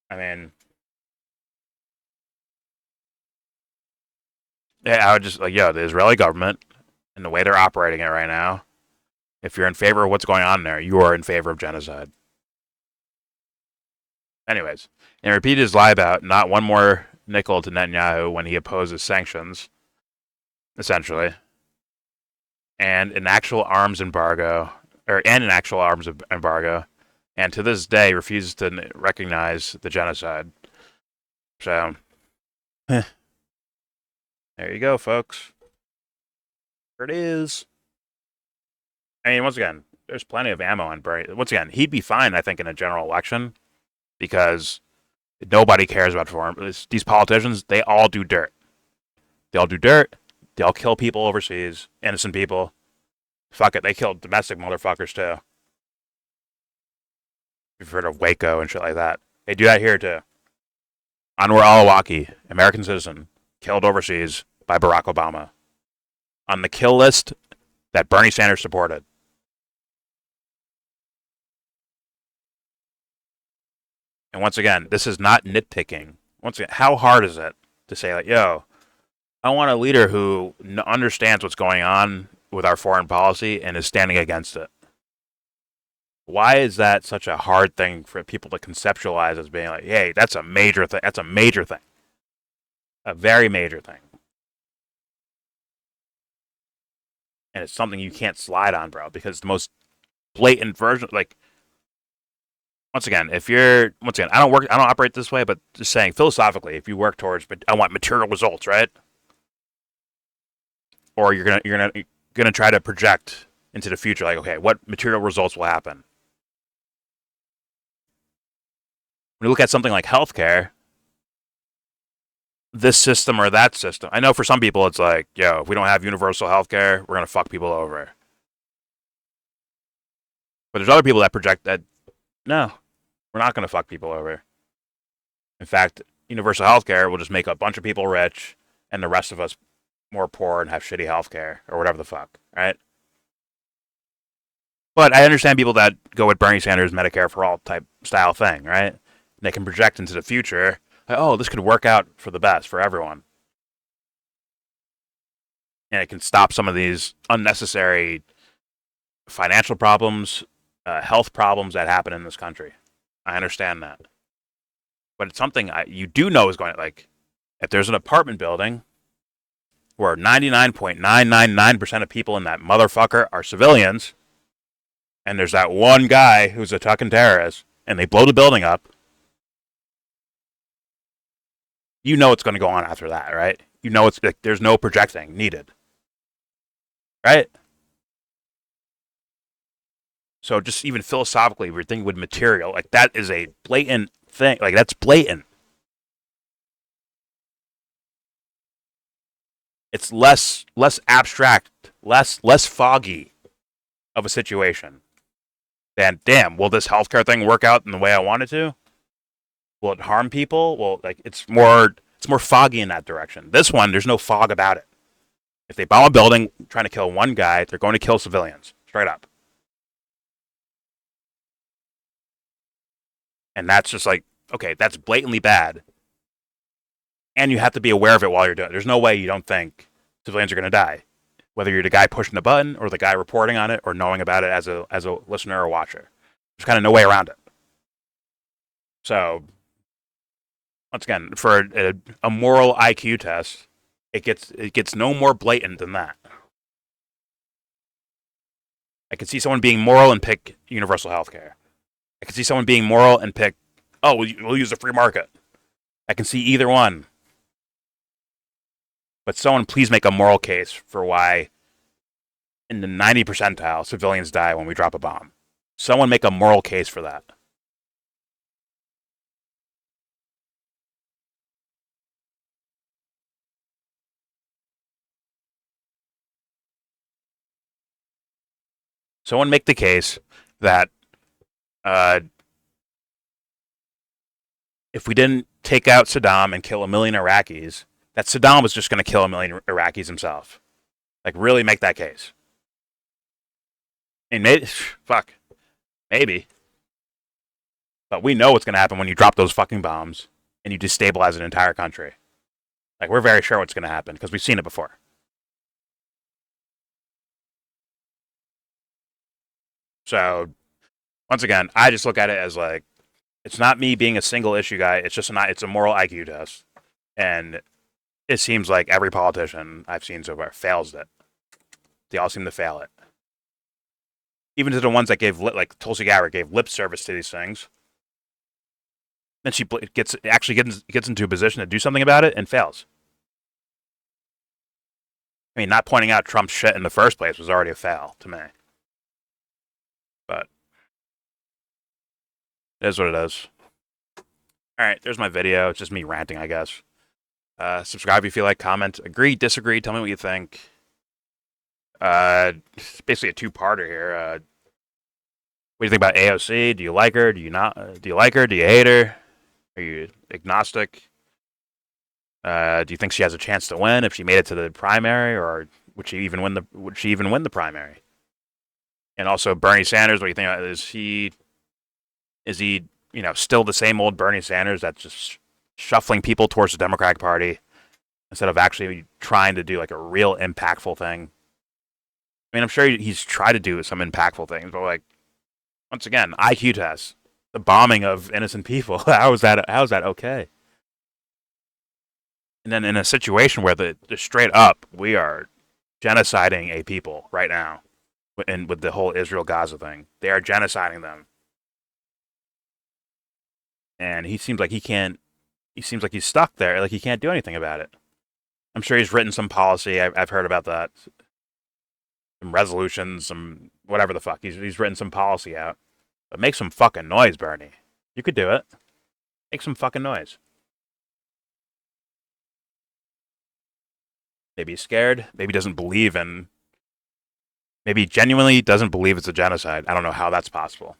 I mean, yeah, I would just the Israeli government and the way they're operating it right now. If you're in favor of what's going on there, you are in favor of genocide. Anyways, and repeated his lie about not one more nickel to Netanyahu when he opposes sanctions, essentially, and an actual arms embargo, and to this day refuses to recognize the genocide. So, there you go, folks. There it is. I mean, once again, there's plenty of ammo on Bernie. Once again, he'd be fine, I think, in a general election because nobody cares about foreign. These politicians, they all do dirt. They all do dirt. They all kill people overseas, innocent people. Fuck it, they kill domestic motherfuckers too. You've heard of Waco and shit like that. They do that here too. Anwar al-Awlaki, American citizen, killed overseas by Barack Obama. On the kill list that Bernie Sanders supported. And once again, this is not nitpicking. Once again, how hard is it to say, I want a leader who understands what's going on with our foreign policy and is standing against it? Why is that such a hard thing for people to conceptualize as being hey, that's a major thing. That's a major thing. A very major thing. And it's something you can't slide on, bro, because the most blatant version, once again, I don't operate this way, but just saying philosophically, if you work towards, I want material results, right? Or you're gonna try to project into the future, okay, what material results will happen? When you look at something like healthcare, this system or that system. I know for some people it's if we don't have universal healthcare, we're going to fuck people over. But there's other people that project that, no, we're not going to fuck people over. In fact, universal healthcare will just make a bunch of people rich and the rest of us more poor and have shitty healthcare or whatever the fuck, right? But I understand people that go with Bernie Sanders' Medicare for all type style thing, right? And they can project into the future. This could work out for the best for everyone. And it can stop some of these unnecessary financial problems, health problems that happen in this country. I understand that. But it's something you do know is going to, if there's an apartment building where 99.999% of people in that motherfucker are civilians, and there's that one guy who's a fucking terrorist, and they blow the building up, you know what's going to go on after that, right? You know there's no projecting needed, right? So just even philosophically, we're thinking with material, that is a blatant thing. That's blatant. It's less abstract, less foggy of a situation than, damn, will this healthcare thing work out in the way I want it to? Will it harm people? Well, it's more foggy in that direction. This one, there's no fog about it. If they bomb a building trying to kill one guy, they're going to kill civilians, straight up. And that's just okay, that's blatantly bad. And you have to be aware of it while you're doing it. There's no way you don't think civilians are going to die, whether you're the guy pushing the button or the guy reporting on it or knowing about it as a listener or watcher. There's kind of no way around it. So, once again, for a moral IQ test, it gets no more blatant than that. I can see someone being moral and pick universal health care. I can see someone being moral and pick, we'll use the free market. I can see either one. But someone please make a moral case for why in the 90th percentile, civilians die when we drop a bomb. Someone make a moral case for that. Someone make the case that if we didn't take out Saddam and kill 1 million Iraqis, that Saddam was just going to kill 1 million Iraqis himself. Like, really make that case. And maybe. But we know what's going to happen when you drop those fucking bombs and you destabilize an entire country. Like, we're very sure what's going to happen because we've seen it before. So, once again, I just look at it as like, it's not me being a single issue guy. It's just it's a moral IQ test. And it seems like every politician I've seen so far fails it. They all seem to fail it. Even to the ones that like Tulsi Gabbard gave lip service to these things. Then she gets into a position to do something about it and fails. I mean, not pointing out Trump's shit in the first place was already a fail to me. But it is what it is. Alright, there's my video. It's just me ranting, I guess. Subscribe if you feel like, comment, agree, disagree, tell me what you think. It's basically a two-parter here. What do you think about AOC? Do you like her? Do you not? Do you like her? Do you hate her? Are you agnostic? Do you think she has a chance to win if she made it to the primary, or would she even win the primary? And also Bernie Sanders, what do you think about, is he still the same old Bernie Sanders that's just shuffling people towards the Democratic Party instead of actually trying to do like a real impactful thing? I mean, I'm sure he's tried to do some impactful things, but like, once again, IQ tests, the bombing of innocent people. How is that okay? And then in a situation where the straight up, we are genociding a people right now, and with the whole Israel-Gaza thing, they are genociding them. And he seems like he can't. He seems like he's stuck there. Like he can't do anything about it. I'm sure he's written some policy. I've heard about that. Some resolutions, some whatever the fuck. He's written some policy out. But make some fucking noise, Bernie. You could do it. Make some fucking noise. Maybe he's scared. Maybe he doesn't believe in. Maybe he genuinely doesn't believe it's a genocide. I don't know how that's possible.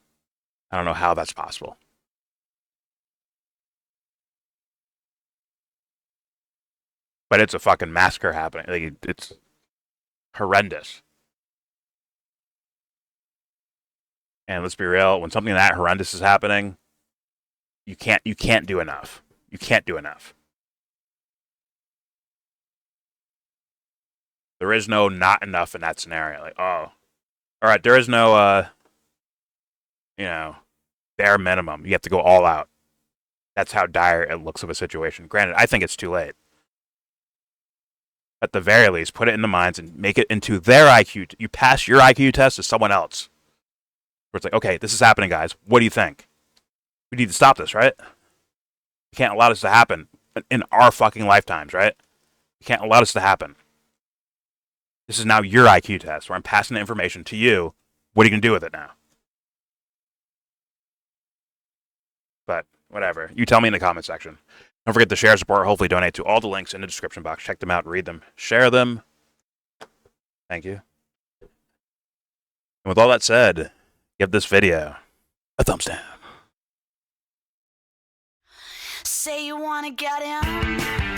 But it's a fucking massacre happening. Like, it's horrendous. And let's be real, when something that horrendous is happening, you can't do enough. You can't do enough. There is no not enough in that scenario. Like, oh, all right, there is no bare minimum. You have to go all out. That's how dire it looks of a situation. Granted, I think it's too late. At the very least, put it in the minds and make it into their IQ. You pass your IQ test to someone else. Where it's like, okay, this is happening, guys. What do you think? We need to stop this, right? You can't allow this to happen in our fucking lifetimes, right? You can't allow this to happen. This is now your IQ test where I'm passing the information to you. What are you going to do with it now? But whatever. You tell me in the comment section. Don't forget to share, support, hopefully donate to all the links in the description box. Check them out, read them, share them. Thank you. And with all that said, give this video a thumbs down. Say you wanna get in.